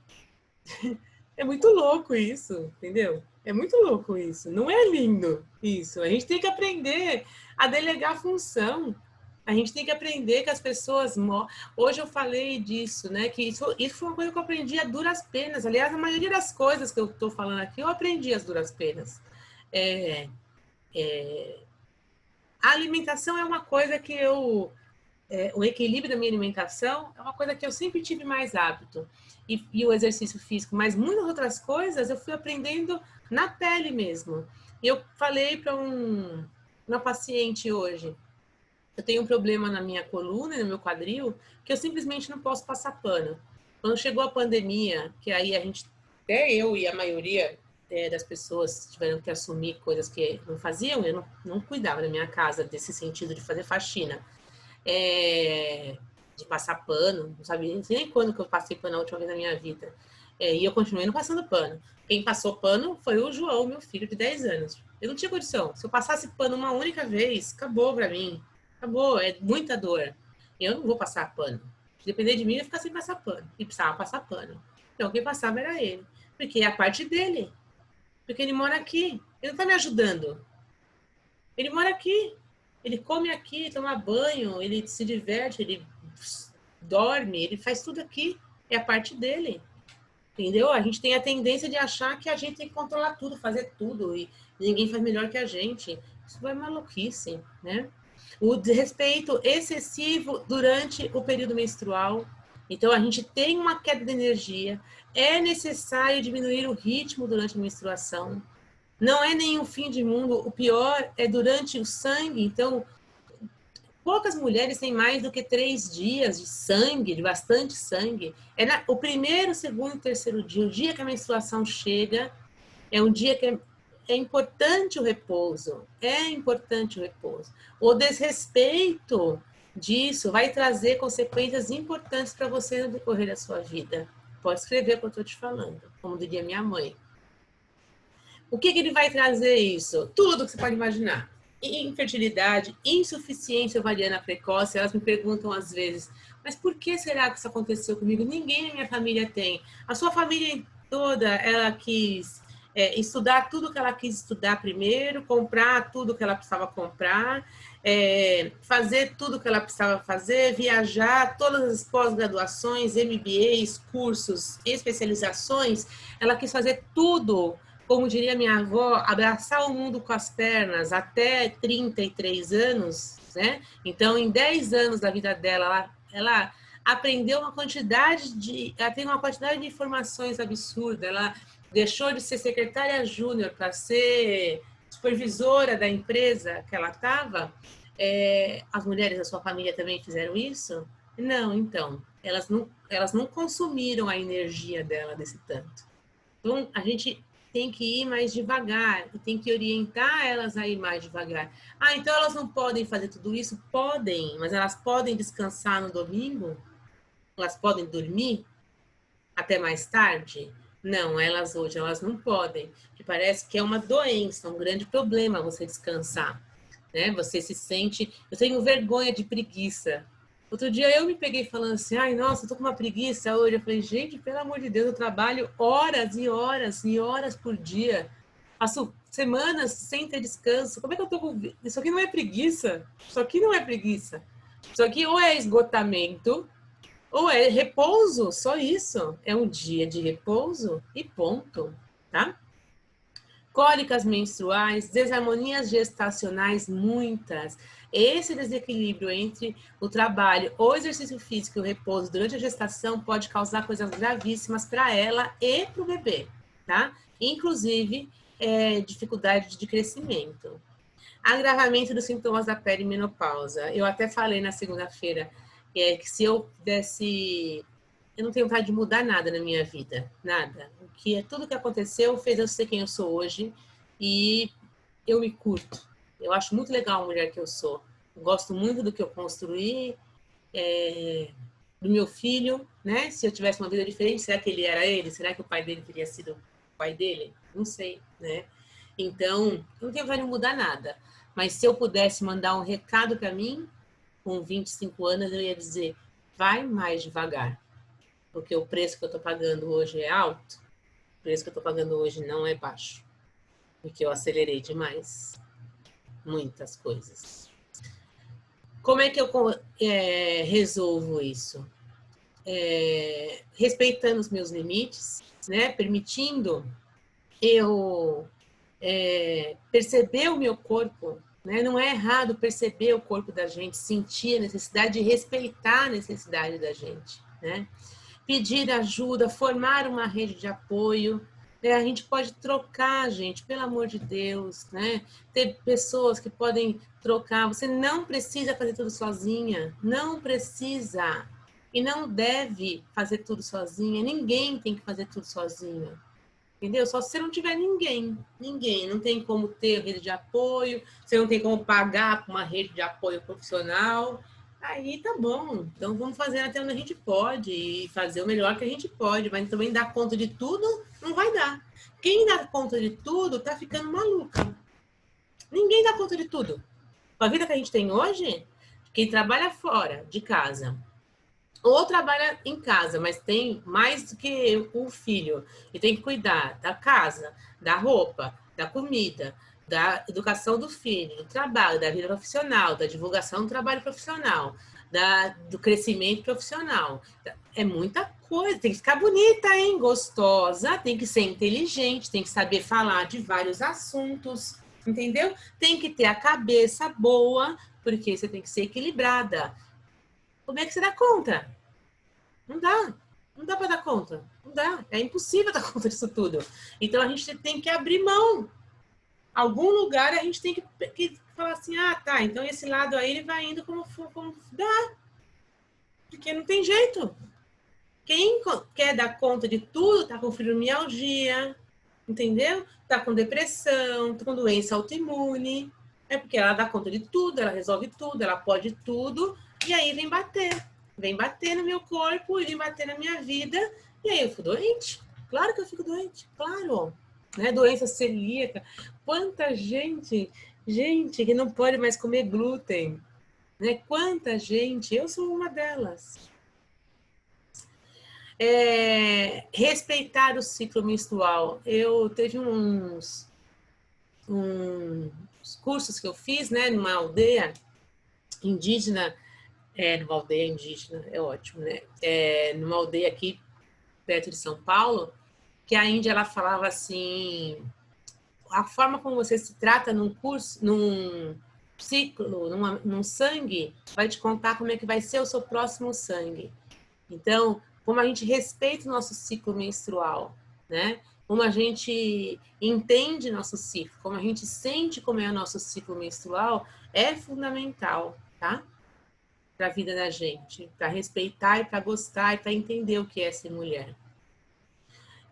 É muito louco isso, entendeu? É muito louco isso. Não é lindo isso. A gente tem que aprender a delegar a função. A gente tem que aprender que as pessoas... Hoje eu falei disso, né? Que isso foi uma coisa que eu aprendi a duras penas. Aliás, a maioria das coisas que eu estou falando aqui, eu aprendi às duras penas. A alimentação é uma coisa que o equilíbrio da minha alimentação é uma coisa que eu sempre tive mais hábito. E o exercício físico, mas muitas outras coisas eu fui aprendendo na pele mesmo. E eu falei para uma paciente hoje, eu tenho um problema na minha coluna e no meu quadril, que eu simplesmente não posso passar pano. Quando chegou a pandemia, que aí a gente, até eu e a maioria das pessoas tiveram que assumir coisas que não faziam, eu não cuidava da minha casa, desse sentido de fazer faxina. De passar pano, não sabia nem quando que eu passei pano a última vez na minha vida. E eu continuei não passando pano. Quem passou pano foi o João, meu filho de 10 anos. Eu não tinha condição. Se eu passasse pano uma única vez, acabou pra mim. Acabou, é muita dor. Eu não vou passar pano. Se depender de mim, eu ia ficar sem passar pano. E precisava passar pano. Então, quem passava era ele. Porque é a parte dele. Porque ele mora aqui. Ele não tá me ajudando. Ele mora aqui. Ele come aqui, toma banho, ele se diverte, ele dorme, ele faz tudo aqui. É a parte dele. Entendeu? A gente tem a tendência de achar que a gente tem que controlar tudo, fazer tudo, e ninguém faz melhor que a gente. Isso é maluquice, né? O desrespeito excessivo durante o período menstrual. Então, a gente tem uma queda de energia. É necessário diminuir o ritmo durante a menstruação. Não é nenhum fim de mundo. O pior é durante o sangue. Então, poucas mulheres têm mais do que 3 dias de sangue, de bastante sangue. O primeiro, segundo e terceiro dia, o dia que a menstruação chega, é um dia que é importante o repouso. É importante o repouso. O desrespeito disso vai trazer consequências importantes para você no decorrer da sua vida. Pode escrever o que eu estou te falando, como diria minha mãe. O que ele vai trazer isso? Tudo que você pode imaginar. Infertilidade, insuficiência ovariana precoce. Elas me perguntam às vezes, mas por que será que isso aconteceu comigo? Ninguém na minha família tem. A sua família toda, ela quis estudar tudo que ela quis estudar primeiro, comprar tudo que ela precisava comprar, fazer tudo que ela precisava fazer, viajar, todas as pós-graduações, MBAs, cursos, especializações. Ela quis fazer tudo, como diria minha avó, abraçar o mundo com as pernas até 33 anos, né? Então, em 10 anos da vida dela, ela aprendeu ela tem uma quantidade de informações absurda. Ela deixou de ser secretária júnior para ser supervisora da empresa que ela estava. As mulheres da sua família também fizeram isso? Não, então, elas não consumiram a energia dela desse tanto. Então, a gente tem que ir mais devagar e tem que orientar elas a ir mais devagar. Então elas não podem fazer tudo isso? Podem, mas elas podem descansar no domingo? Elas podem dormir até mais tarde? Não, elas não podem. Que parece que é uma doença, um grande problema você descansar, né? Você se sente... Eu tenho vergonha de preguiça. Outro dia eu me peguei falando assim, ai, nossa, eu tô com uma preguiça hoje. Eu falei, gente, pelo amor de Deus, eu trabalho horas e horas e horas por dia. Passo semanas sem ter descanso. Como é que eu tô com... Isso aqui não é preguiça. Isso aqui não é preguiça. Isso aqui ou é esgotamento, ou é repouso, só isso. É um dia de repouso e ponto, tá? Cólicas menstruais, desarmonias gestacionais, muitas. Esse desequilíbrio entre o trabalho, o exercício físico e o repouso durante a gestação pode causar coisas gravíssimas para ela e para o bebê, tá? Inclusive, dificuldade de crescimento. Agravamento dos sintomas da perimenopausa. Eu até falei na segunda-feira que se eu pudesse... Eu não tenho vontade de mudar nada na minha vida, nada. Tudo que aconteceu fez eu ser quem eu sou hoje e eu me curto. Eu acho muito legal a mulher que eu sou. Eu gosto muito do que eu construí, do meu filho, né? Se eu tivesse uma vida diferente, será que ele era ele? Será que o pai dele teria sido o pai dele? Não sei, né? Então, eu não tenho vontade de mudar nada. Mas se eu pudesse mandar um recado para mim, com 25 anos, eu ia dizer, vai mais devagar. porque o preço que eu estou pagando hoje é alto, o preço que eu estou pagando hoje não é baixo, porque eu acelerei demais muitas coisas. Como é que eu resolvo isso? Respeitando os meus limites, né? Permitindo eu perceber o meu corpo, né? Não é errado perceber o corpo da gente, sentir a necessidade de respeitar a necessidade da gente, né? Pedir ajuda, formar uma rede de apoio. A gente pode trocar, gente, pelo amor de Deus, né? Ter pessoas que podem trocar. Você não precisa fazer tudo sozinha, não precisa e não deve fazer tudo sozinha. Ninguém tem que fazer tudo sozinha, entendeu? Só se você não tiver ninguém, não tem como ter rede de apoio, você não tem como pagar por uma rede de apoio profissional. Aí tá bom, então vamos fazer até onde a gente pode e fazer o melhor que a gente pode, mas também dar conta de tudo não vai dar. Quem dá conta de tudo tá ficando maluca. Ninguém dá conta de tudo. Com a vida que a gente tem hoje, quem trabalha fora de casa ou trabalha em casa, mas tem mais do que o filho e tem que cuidar da casa, da roupa, da comida, da educação do filho, do trabalho, da vida profissional, da divulgação do trabalho profissional, do crescimento profissional. É muita coisa, tem que ficar bonita, hein? Gostosa, tem que ser inteligente, tem que saber falar de vários assuntos, entendeu? Tem que ter a cabeça boa, porque você tem que ser equilibrada. Como é que você dá conta? Não dá. Não dá para dar conta. Não dá. É impossível dar conta disso tudo. Então, a gente tem que abrir mão. Algum lugar a gente tem que falar assim, ah, tá, então esse lado aí ele vai indo como dá. Porque não tem jeito. Quem quer dar conta de tudo tá com fibromialgia, entendeu? Tá com depressão, tá com doença autoimune. É porque ela dá conta de tudo, ela resolve tudo, ela pode tudo, e aí vem bater. Vem bater no meu corpo, vem bater na minha vida, e aí eu fico doente. Claro que eu fico doente, claro. Né? Doença celíaca. Quanta gente que não pode mais comer glúten. Né? Quanta gente, eu sou uma delas. Respeitar o ciclo menstrual. Eu teve uns cursos que eu fiz, né, numa aldeia indígena, numa aldeia indígena, é ótimo, né? Numa aldeia aqui perto de São Paulo, que a Índia ela falava assim, a forma como você se trata num curso, num ciclo, num sangue, vai te contar como é que vai ser o seu próximo sangue. Então, como a gente respeita o nosso ciclo menstrual, né? Como a gente entende nosso ciclo, como a gente sente como é o nosso ciclo menstrual, é fundamental, tá? Para a vida da gente, para respeitar e para gostar e para entender o que é ser mulher.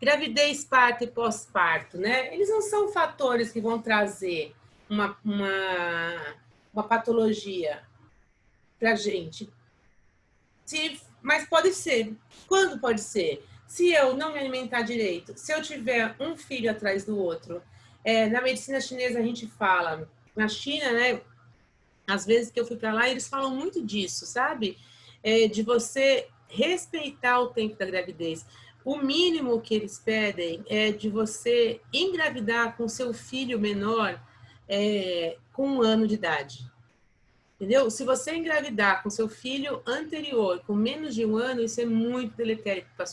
Gravidez, parto e pós-parto, né? Eles não são fatores que vão trazer uma patologia para a gente. Mas pode ser. Quando pode ser? Se eu não me alimentar direito, se eu tiver um filho atrás do outro. Na medicina chinesa a gente fala, na China, né? Às vezes que eu fui para lá, eles falam muito disso, sabe? De você respeitar o tempo da gravidez. O mínimo que eles pedem é de você engravidar com seu filho menor com 1 ano de idade. Entendeu? Se você engravidar com seu filho anterior, com menos de 1 ano, isso é muito deletério para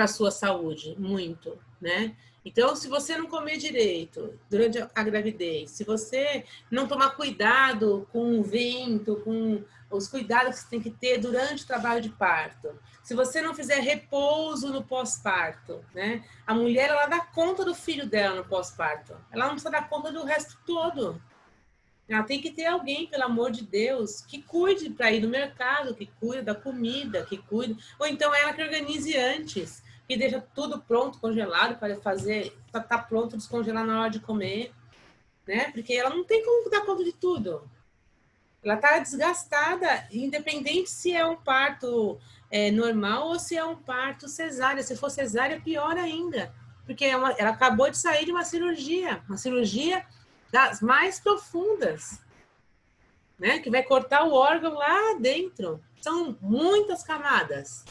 sua saúde, muito, né? Então, se você não comer direito durante a gravidez, se você não tomar cuidado com o vento, com os cuidados que você tem que ter durante o trabalho de parto, se você não fizer repouso no pós-parto, né? A mulher, ela dá conta do filho dela no pós-parto. Ela não precisa dar conta do resto todo. Ela tem que ter alguém, pelo amor de Deus, que cuide para ir no mercado, que cuide da comida, que cuide... Ou então ela que organize antes, que deixa tudo pronto, congelado, para fazer, para estar pronto, descongelar na hora de comer, né? Porque ela não tem como dar conta de tudo. Ela está desgastada, independente se é um parto normal ou se é um parto cesárea. Se for cesárea, pior ainda, porque ela acabou de sair de uma cirurgia das mais profundas. né? Que vai cortar o órgão lá dentro. São muitas camadas.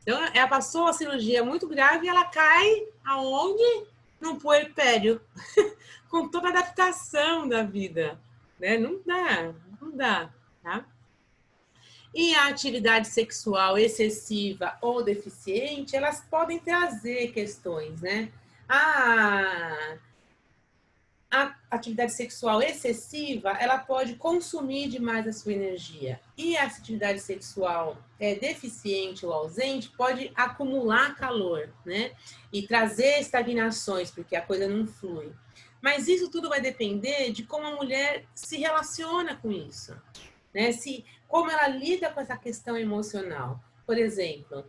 Então, ela passou a cirurgia muito grave e ela cai aonde? No puerpério, com toda a adaptação da vida, né? Não dá, tá? E a atividade sexual excessiva ou deficiente, elas podem trazer questões, né? A atividade sexual excessiva, ela pode consumir demais a sua energia. E a atividade sexual deficiente ou ausente pode acumular calor, né? E trazer estagnações, porque a coisa não flui. Mas isso tudo vai depender de como a mulher se relaciona com isso, né? Como ela lida com essa questão emocional. Por exemplo,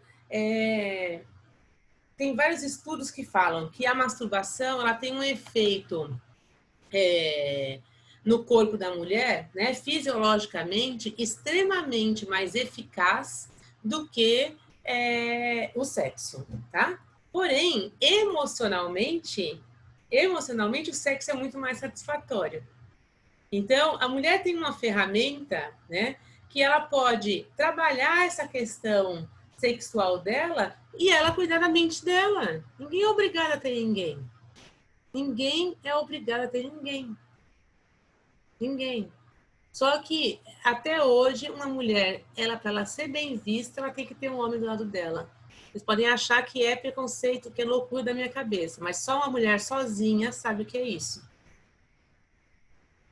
tem vários estudos que falam que a masturbação ela tem um efeito no corpo da mulher, né, fisiologicamente, extremamente mais eficaz do que o sexo, tá? Porém, emocionalmente, o sexo é muito mais satisfatório. Então, a mulher tem uma ferramenta, né, que ela pode trabalhar essa questão sexual dela e ela cuidar da mente dela. Ninguém é obrigado a ter ninguém. Ninguém é obrigado a ter ninguém. Ninguém. Só que, até hoje, uma mulher, para ela ser bem vista, ela tem que ter um homem do lado dela. Vocês podem achar que é preconceito, que é loucura da minha cabeça, mas só uma mulher sozinha sabe o que é isso.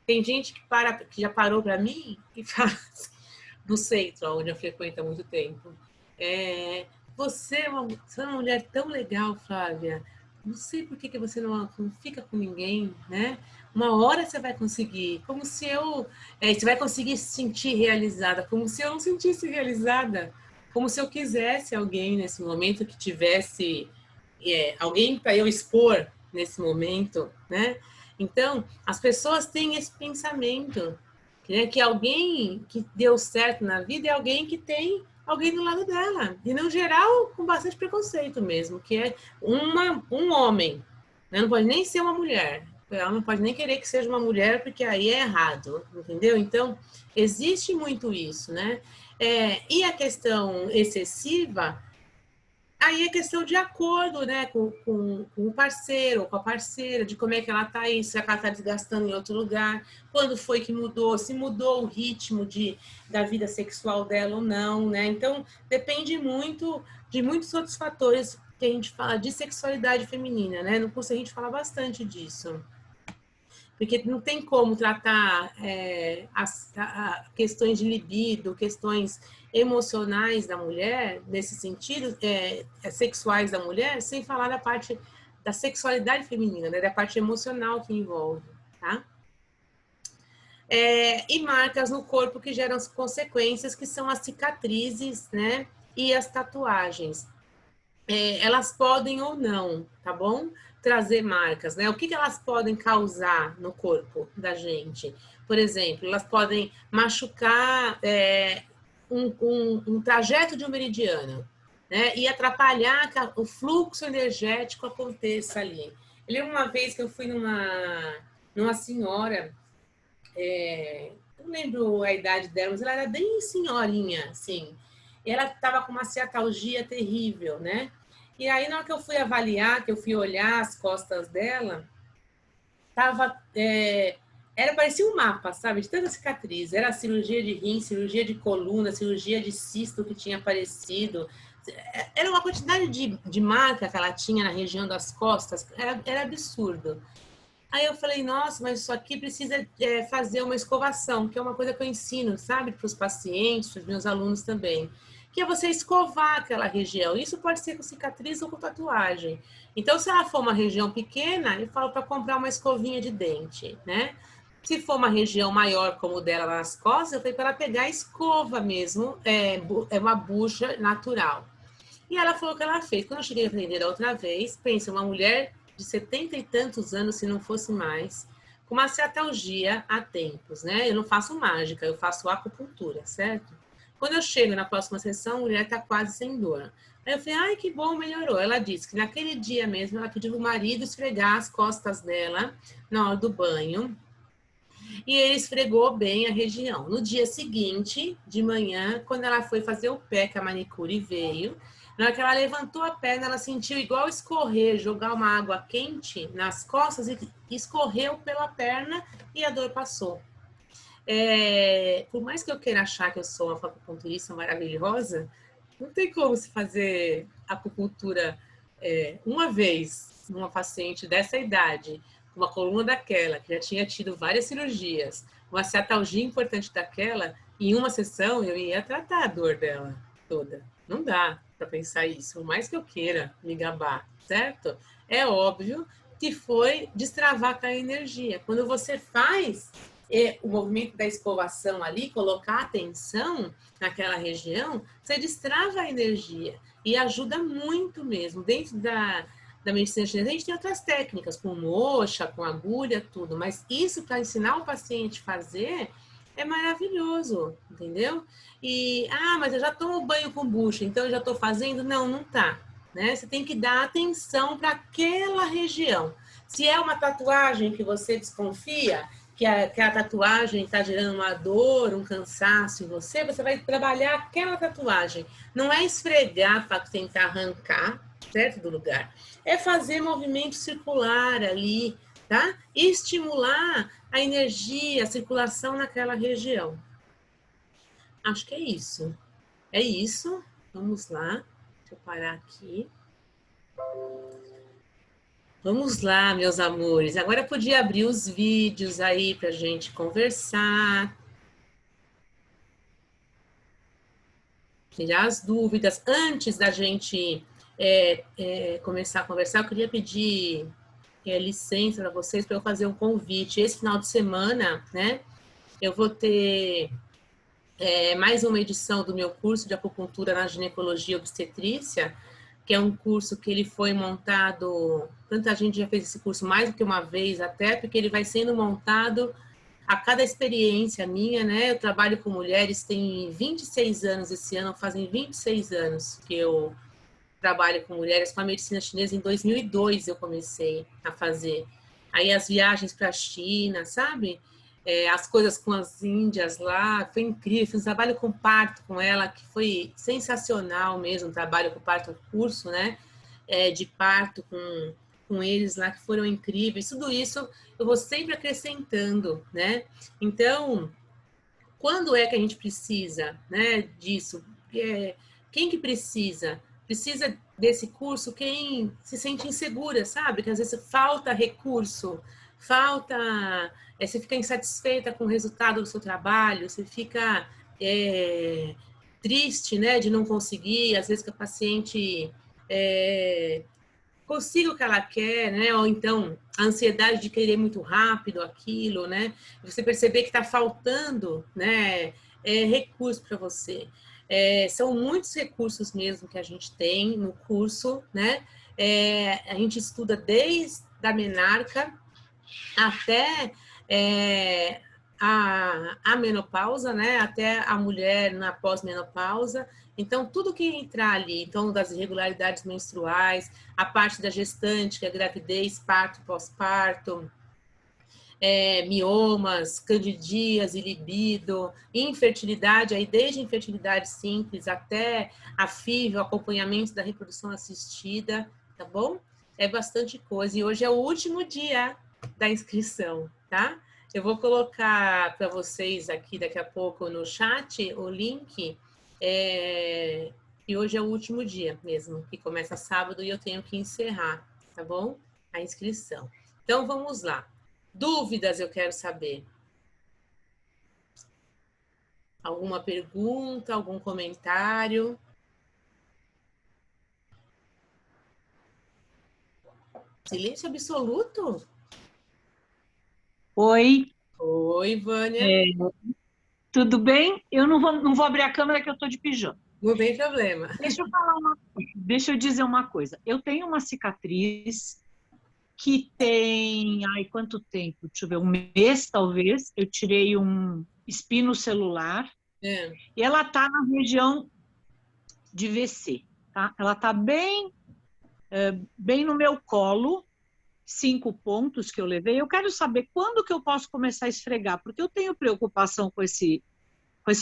Tem gente que já parou para mim e fala assim, no centro, onde eu frequento há muito tempo. Você é uma mulher tão legal, Flávia. Não sei por que você não fica com ninguém, né? Uma hora você vai conseguir. Como se você vai conseguir se sentir realizada. Como se eu não sentisse realizada. Como se eu quisesse alguém nesse momento que tivesse alguém para eu expor nesse momento, né? Então, as pessoas têm esse pensamento, né? Que alguém que deu certo na vida é alguém que tem alguém do lado dela. E, no geral, com bastante preconceito mesmo, que é um homem. Né? Não pode nem ser uma mulher. Ela não pode nem querer que seja uma mulher, porque aí é errado, entendeu? Então, existe muito isso, né? E a questão excessiva, aí é questão de acordo, né, com o parceiro ou com a parceira, de como é que ela está aí, se ela está desgastando em outro lugar, quando foi que mudou, se mudou o ritmo da vida sexual dela ou não, né? Então, depende muito de muitos outros fatores que a gente fala de sexualidade feminina, né? No curso a gente fala bastante disso. Porque não tem como tratar as questões de libido, questões emocionais da mulher, nesse sentido, sexuais da mulher, sem falar da parte da sexualidade feminina, né, da parte emocional que envolve, tá? E marcas no corpo que geram consequências, que são as cicatrizes, né, e as tatuagens. Elas podem ou não, tá bom? Trazer marcas, né? O que elas podem causar no corpo da gente? Por exemplo, elas podem machucar um trajeto de um meridiano, né? E atrapalhar que o fluxo energético aconteça ali. Eu lembro uma vez que eu fui numa senhora, não lembro a idade dela, mas ela era bem senhorinha, assim. E ela estava com uma ciatalgia terrível, né? E aí, na hora que eu fui avaliar, que eu fui olhar as costas dela, parecia um mapa, sabe? De tanta cicatriz. Era cirurgia de rim, cirurgia de coluna, cirurgia de cisto que tinha aparecido. Era uma quantidade de marca que ela tinha na região das costas, era absurdo. Aí eu falei, nossa, mas isso aqui precisa fazer uma escovação, que é uma coisa que eu ensino, sabe, para os pacientes, para os meus alunos também, que é você escovar aquela região. Isso pode ser com cicatriz ou com tatuagem. Então, se ela for uma região pequena, eu falo para comprar uma escovinha de dente, né? Se for uma região maior, como o dela nas costas, eu falei para ela pegar a escova mesmo, uma bucha natural. E ela falou que ela fez. Quando eu cheguei a aprender da outra vez, pensa, uma mulher de 70 e tantos anos, se não fosse mais, com uma cetalgia há tempos, né? Eu não faço mágica, eu faço acupuntura, certo? Quando eu chego na próxima sessão, a mulher está quase sem dor. Aí eu falei, ai, que bom, melhorou. Ela disse que naquele dia mesmo, ela pediu o marido esfregar as costas dela na hora do banho. e ele esfregou bem a região. No dia seguinte, de manhã, quando ela foi fazer o pé, que a manicure veio, na hora que ela levantou a perna, ela sentiu igual escorrer, jogar uma água quente nas costas e escorreu pela perna e a dor passou. Por mais que eu queira achar que eu sou uma acupunturista maravilhosa, não tem como se fazer acupuntura uma vez numa paciente dessa idade, uma coluna daquela, que já tinha tido várias cirurgias, uma ciatalgia importante daquela, em uma sessão eu ia tratar a dor dela toda. Não dá para pensar isso, por mais que eu queira me gabar, certo? É óbvio que foi destravar com a energia. Quando você faz o movimento da escovação ali, colocar atenção naquela região, você destrava a energia e ajuda muito mesmo. Dentro da medicina chinesa, a gente tem outras técnicas, com moxa, com agulha, tudo, mas isso para ensinar o paciente a fazer é maravilhoso, entendeu? Mas eu já tomo banho com bucha, então eu já estou fazendo? Não, não tá. Né? Você tem que dar atenção para aquela região. Se é uma tatuagem que você desconfia, que a tatuagem está gerando uma dor, um cansaço em você, você vai trabalhar aquela tatuagem. Não é esfregar para tentar arrancar, certo, do lugar. É fazer movimento circular ali, tá? E estimular a energia, a circulação naquela região. Acho que é isso. É isso. Vamos lá. Deixa eu parar aqui. Vamos lá, meus amores. Agora eu podia abrir os vídeos aí para a gente conversar. Tirar as dúvidas. Antes da gente começar a conversar, eu queria pedir licença para vocês para eu fazer um convite. Esse final de semana, né, eu vou ter mais uma edição do meu curso de acupuntura na ginecologia e obstetrícia, que é um curso que ele foi montado, tanta gente já fez esse curso mais do que uma vez, até porque ele vai sendo montado a cada experiência minha, né? Eu trabalho com mulheres, tem 26 anos esse ano, fazem 26 anos que eu trabalho com mulheres com a medicina chinesa. Em 2002 eu comecei a fazer. Aí as viagens para a China, sabe? As coisas com as índias lá, foi incrível. Fiz um trabalho com parto com ela, que foi sensacional mesmo, trabalho com parto, curso, né? De parto com eles lá, que foram incríveis. Tudo isso eu vou sempre acrescentando, né? Então, quando é que a gente precisa, né, disso? Quem que precisa? Precisa desse curso quem se sente insegura, sabe? Que às vezes falta recurso, você fica insatisfeita com o resultado do seu trabalho, você fica triste, né, de não conseguir, às vezes que a paciente consiga o que ela quer, né? Ou então a ansiedade de querer muito rápido aquilo, né? Você perceber que está faltando, né? Recurso para você. São muitos recursos mesmo que a gente tem no curso, né? A gente estuda desde a menarca até a menopausa, né? Até a mulher na pós-menopausa. Então, tudo que entrar ali, então, das irregularidades menstruais, a parte da gestante, que é gravidez, parto, pós-parto, miomas, candidíase, libido, infertilidade, aí desde infertilidade simples até a FIV, o acompanhamento da reprodução assistida, tá bom? É bastante coisa. E hoje é o último dia da inscrição, tá? Eu vou colocar para vocês aqui daqui a pouco no chat o link. E hoje é o último dia mesmo, que começa sábado e eu tenho que encerrar, tá bom? A inscrição. Então, vamos lá. Dúvidas eu quero saber. Alguma pergunta, algum comentário? Silêncio absoluto? Oi. Oi, Vânia. Tudo bem? Eu não vou abrir a câmera que eu estou de pijama. Não tem problema. Deixa eu dizer uma coisa. Eu tenho uma cicatriz que tem... quanto tempo? Deixa eu ver, um mês talvez. Eu tirei um espino celular e ela está na região de VC. Tá? Ela está bem no meu colo. 5 pontos que eu levei, eu quero saber quando que eu posso começar a esfregar, porque eu tenho preocupação com esse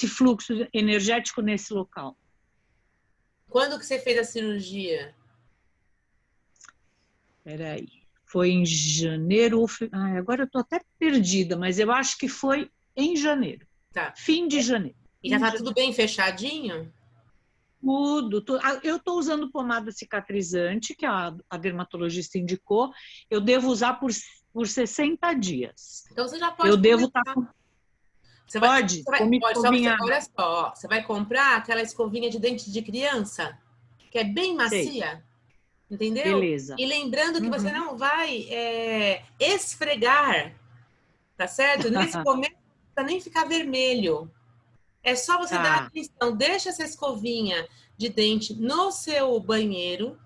fluxo energético nesse local. Quando que você fez a cirurgia? Peraí, foi em janeiro, agora eu estou até perdida, mas eu acho que foi em janeiro, Tá. fim de janeiro. E já tá tudo bem fechadinho? Tudo. Eu estou usando pomada cicatrizante, que a dermatologista indicou. Eu devo usar por 60 dias. Então você já pode Eu devo começar. estar com... Você Pode? pode, só você, olha só, ó, você vai comprar aquela escovinha de dente de criança, que é bem macia, Sei. entendeu? Beleza. E lembrando que você não vai esfregar, tá certo? Nesse momento, não precisa nem ficar vermelho. É só você dar atenção, deixa essa escovinha de dente no seu banheiro,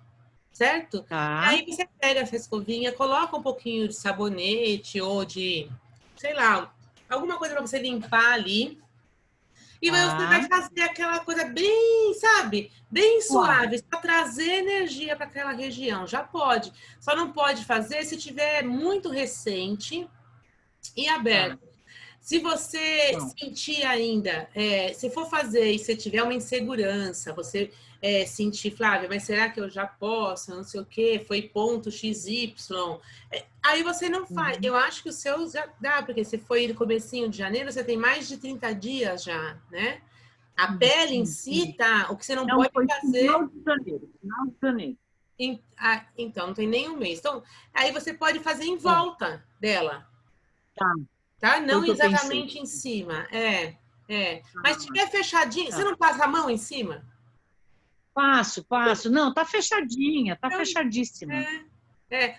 certo? E aí você pega essa escovinha, coloca um pouquinho de sabonete ou de, sei lá, alguma coisa para você limpar ali. E você vai fazer aquela coisa bem, sabe? Bem suave, para trazer energia para aquela região. Já pode. Só não pode fazer se tiver muito recente e aberto. Se você sentir ainda, se for fazer e você tiver uma insegurança, você sentir, Flávia, mas será que eu já posso? Não sei o quê, foi ponto XY. Aí você não faz. Eu acho que o seu já dá, porque se foi no comecinho de janeiro, você tem mais de 30 dias já, né? A pele em si, tá? O que você não pode fazer... Final de janeiro. Então, não tem nem um mês. Então, aí você pode fazer em volta dela. Tá? Não exatamente em cima. Mas se tiver fechadinho, você não passa a mão em cima? Passo. Não, tá fechadinha, tá fechadíssima.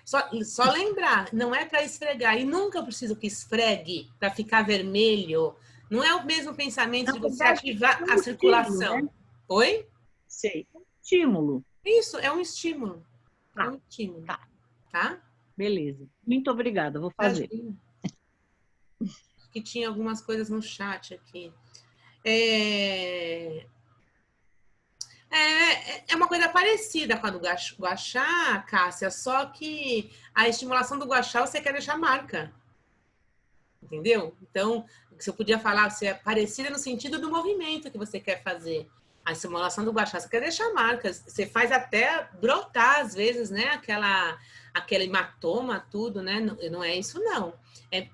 Só lembrar, não é para esfregar. E nunca preciso que esfregue para ficar vermelho. Não é o mesmo pensamento de você ativar a circulação. Né? Oi? Sei. Estímulo. Isso, é um estímulo. É um estímulo. Tá? Beleza. Muito obrigada, vou fazer. Que tinha algumas coisas no chat aqui. É uma coisa parecida com a do gua sha, Cássia, só que a estimulação do gua sha você quer deixar marca. Entendeu? Então, o que você podia falar, você é parecida no sentido do movimento que você quer fazer. A estimulação do gua sha você quer deixar marcas. Você faz até brotar, às vezes, né? Aquele hematoma, tudo, né? Não é isso, não.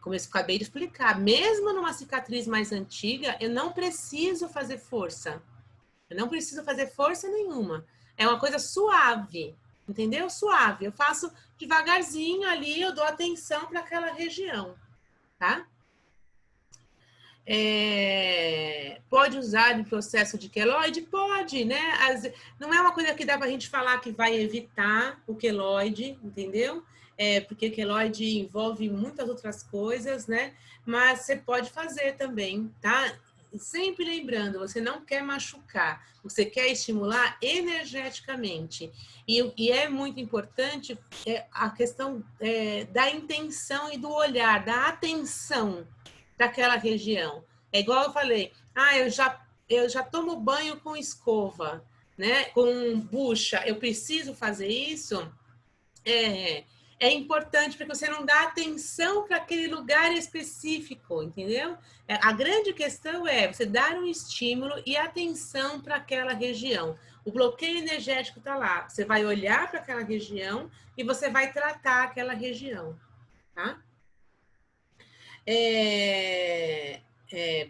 Como eu acabei de explicar, mesmo numa cicatriz mais antiga, eu não preciso fazer força. Eu não preciso fazer força nenhuma. É uma coisa suave, entendeu? Suave. Eu faço devagarzinho ali, eu dou atenção para aquela região, tá? Pode usar em processo de queloide? Pode, né? Não é uma coisa que dá para a gente falar que vai evitar o queloide, entendeu? Porque queloide envolve muitas outras coisas, né? Mas você pode fazer também, tá? Sempre lembrando, você não quer machucar, você quer estimular energeticamente. E é muito importante a questão da intenção e do olhar, da atenção daquela região. É igual eu falei, eu já tomo banho com escova, né? Com bucha, eu preciso fazer isso? É importante porque você não dá atenção para aquele lugar específico, entendeu? A grande questão é você dar um estímulo e atenção para aquela região. O bloqueio energético está lá. Você vai olhar para aquela região e você vai tratar aquela região, tá?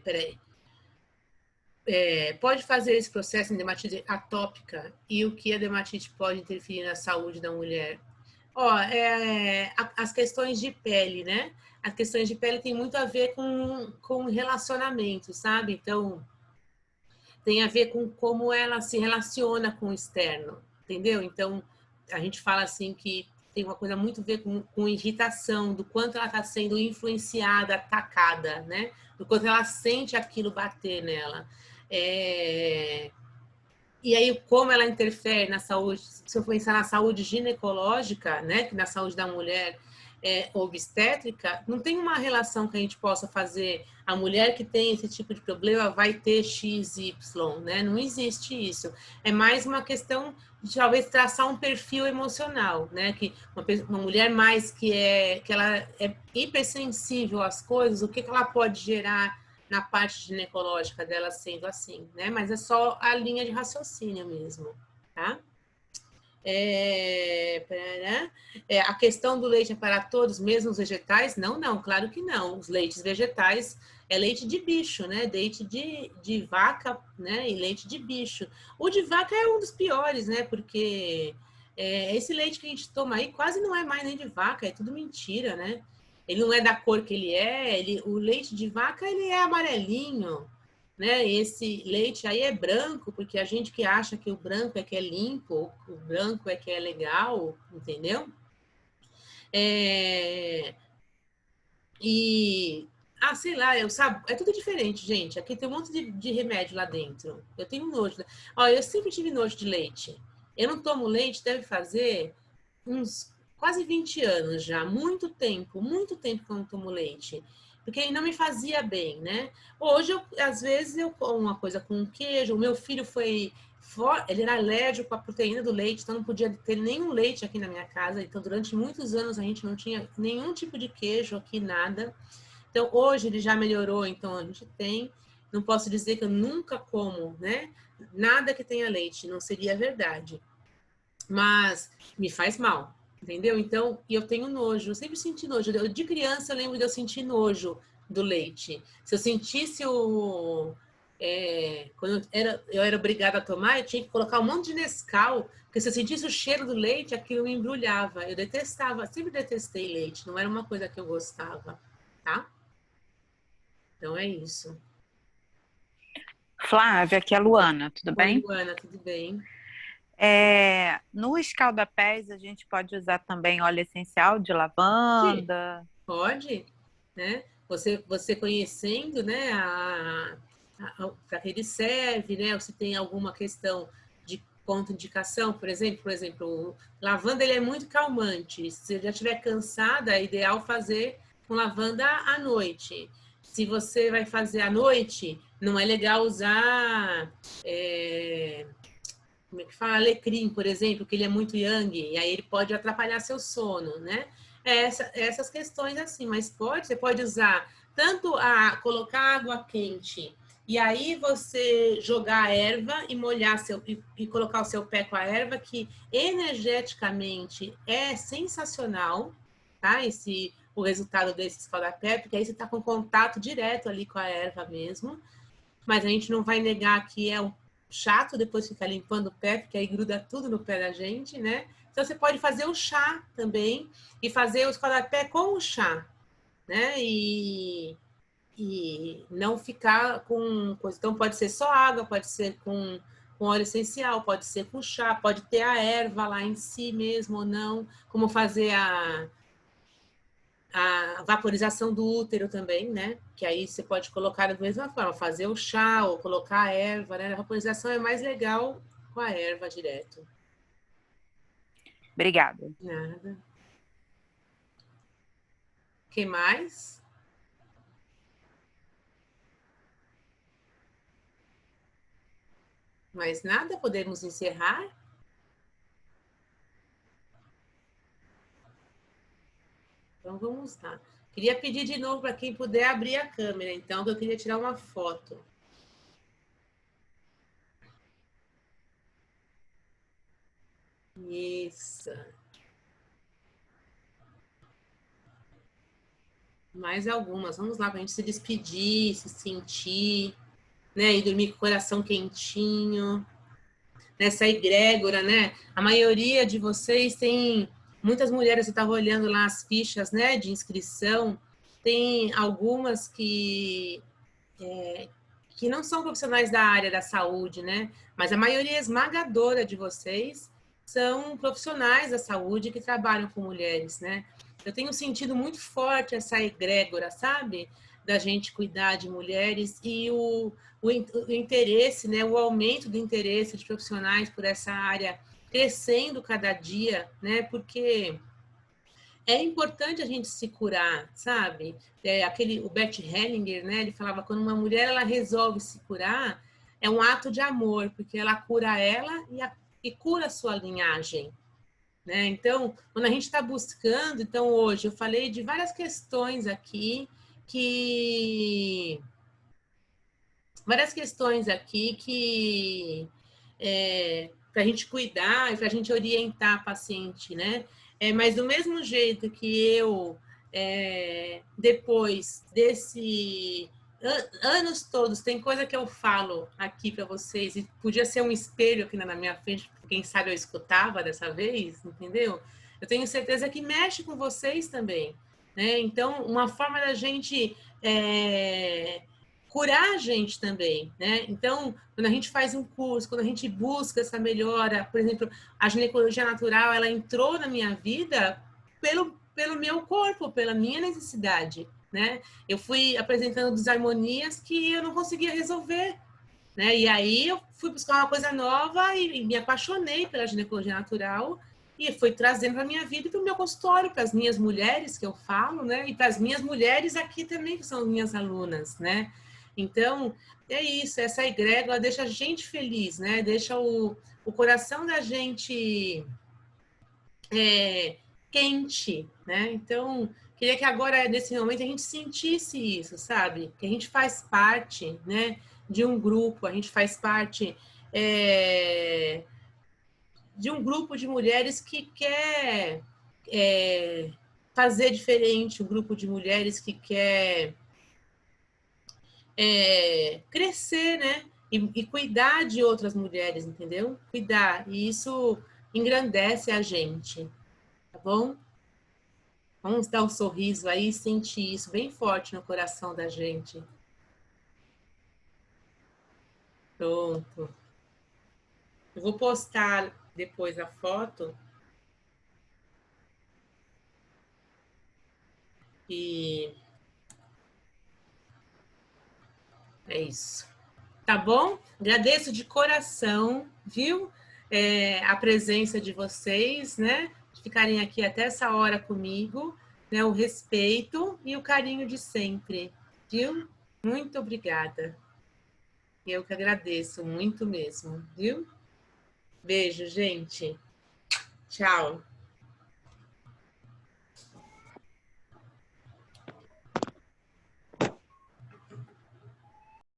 Peraí. Pode fazer esse processo em dermatite atópica e o que a dermatite pode interferir na saúde da mulher? As questões de pele, né? As questões de pele tem muito a ver com relacionamento, sabe? Então, tem a ver com como ela se relaciona com o externo, entendeu? Então, a gente fala assim que tem uma coisa muito a ver com irritação, do quanto ela está sendo influenciada, atacada, né? Do quanto ela sente aquilo bater nela. E aí, como ela interfere na saúde, se eu pensar na saúde ginecológica, né, na saúde da mulher, obstétrica, não tem uma relação que a gente possa fazer. A mulher que tem esse tipo de problema vai ter XY, né? Não existe isso. É mais uma questão de talvez traçar um perfil emocional, né? Que uma mulher mais que ela é hipersensível às coisas, o que ela pode gerar na parte ginecológica dela sendo assim, né? Mas é só a linha de raciocínio mesmo, tá? A questão do leite é para todos, mesmo os vegetais? Não, claro que não. Os leites vegetais é leite de bicho, né? Leite de vaca, né? E leite de bicho. O de vaca é um dos piores, né? Porque esse leite que a gente toma aí quase não é mais nem de vaca, é tudo mentira, né? Ele não é da cor que ele é, o leite de vaca ele é amarelinho, né? Esse leite aí é branco, porque a gente que acha que o branco é que é limpo, o branco é que é legal, entendeu? Sei lá, é tudo diferente, gente. Aqui tem um monte de remédio lá dentro. Eu tenho nojo. Ó, eu sempre tive nojo de leite. Eu não tomo leite, deve fazer uns quase 20 anos já. Muito tempo que eu não tomo leite. Porque ele não me fazia bem, né? Hoje, às vezes, eu como uma coisa com queijo. O meu filho ele era alérgico à proteína do leite, então não podia ter nenhum leite aqui na minha casa. Então, durante muitos anos, a gente não tinha nenhum tipo de queijo aqui, nada. Então, hoje ele já melhorou, então a gente tem. Não posso dizer que eu nunca como, né? Nada que tenha leite, não seria verdade. Mas me faz mal, entendeu? Então, eu tenho nojo, eu sempre senti nojo. De criança, eu lembro de eu sentir nojo do leite. Se eu sentisse quando eu era obrigada a tomar, eu tinha que colocar um monte de Nescau, porque se eu sentisse o cheiro do leite, aquilo me embrulhava. Eu detestava, sempre detestei leite, não era uma coisa que eu gostava, tá? Então é isso. Flávia, aqui é a Luana, tudo bem? Oi, Luana, tudo bem? No escaldapés a gente pode usar também óleo essencial de lavanda? Pode, né? Você conhecendo, né, para que ele serve, né? Ou se tem alguma questão de contraindicação, por exemplo, o lavanda ele é muito calmante. Se você já estiver cansada, é ideal fazer com lavanda à noite. Se você vai fazer à noite, não é legal usar como é que fala? Alecrim, por exemplo, que ele é muito yang, e aí ele pode atrapalhar seu sono, né? Essas questões assim, mas você pode usar tanto colocar água quente e aí você jogar a erva e molhar e colocar o seu pé com a erva, que energeticamente é sensacional, tá? O resultado desse escaldapé, porque aí você está com contato direto ali com a erva mesmo. Mas a gente não vai negar que é chato depois ficar limpando o pé, porque aí gruda tudo no pé da gente, né? Então você pode fazer o chá também e fazer o escaldapé com o chá, né? E não ficar com coisa. Então pode ser só água, pode ser com óleo essencial, pode ser com chá, pode ter a erva lá em si mesmo ou não, como fazer a vaporização do útero também, né? Que aí você pode colocar da mesma forma, fazer o chá ou colocar a erva, né? A vaporização é mais legal com a erva direto. Obrigada. Nada. O que mais? Mais nada? Podemos encerrar? Então vamos lá. Queria pedir de novo para quem puder abrir a câmera, então, que eu queria tirar uma foto. Isso. Mais algumas. Vamos lá, para a gente se despedir, se sentir, né? E dormir com o coração quentinho. Nessa egrégora, né? A maioria de vocês tem... Muitas mulheres, eu estava olhando lá as fichas, né, de inscrição, tem algumas que não são profissionais da área da saúde, né? Mas a maioria esmagadora de vocês são profissionais da saúde que trabalham com mulheres, né? Eu tenho sentido muito forte essa egrégora, sabe? Da gente cuidar de mulheres e o interesse, né? O aumento do interesse de profissionais por essa área crescendo cada dia, né? Porque é importante a gente se curar, sabe? O Bert Hellinger, né? Ele falava quando uma mulher ela resolve se curar, é um ato de amor, porque ela cura ela e cura a sua linhagem, né? Então, quando a gente está buscando, então hoje eu falei de várias questões aqui que para a gente cuidar e para a gente orientar a paciente, né? Mas do mesmo jeito que eu, depois desse anos todos, tem coisa que eu falo aqui para vocês, e podia ser um espelho aqui na minha frente, quem sabe eu escutava dessa vez, entendeu? Eu tenho certeza que mexe com vocês também, né? Então, uma forma da gente curar a gente também, né? Então, quando a gente faz um curso, quando a gente busca essa melhora, por exemplo, a ginecologia natural, ela entrou na minha vida pelo meu corpo, pela minha necessidade, né? Eu fui apresentando desarmonias que eu não conseguia resolver, né? E aí eu fui buscar uma coisa nova e me apaixonei pela ginecologia natural e fui trazendo para a minha vida e para o meu consultório, para as minhas mulheres que eu falo, né? E para as minhas mulheres aqui também, que são minhas alunas, né? Então, é isso, essa egrégora deixa a gente feliz, né? Deixa o coração da gente quente, né? Então, queria que agora, nesse momento, a gente sentisse isso, sabe? Que a gente faz parte, né, de um grupo, a gente faz parte de um grupo de mulheres que quer fazer diferente, um grupo de mulheres que quer crescer, né? E cuidar de outras mulheres, entendeu? Cuidar. E isso engrandece a gente, tá bom? Vamos dar um sorriso aí e sentir isso bem forte no coração da gente. Pronto. Eu vou postar depois a foto. E é isso. Tá bom? Agradeço de coração, viu? A presença de vocês, né? De ficarem aqui até essa hora comigo, né? O respeito e o carinho de sempre, viu? Muito obrigada. Eu que agradeço muito mesmo, viu? Beijo, gente. Tchau.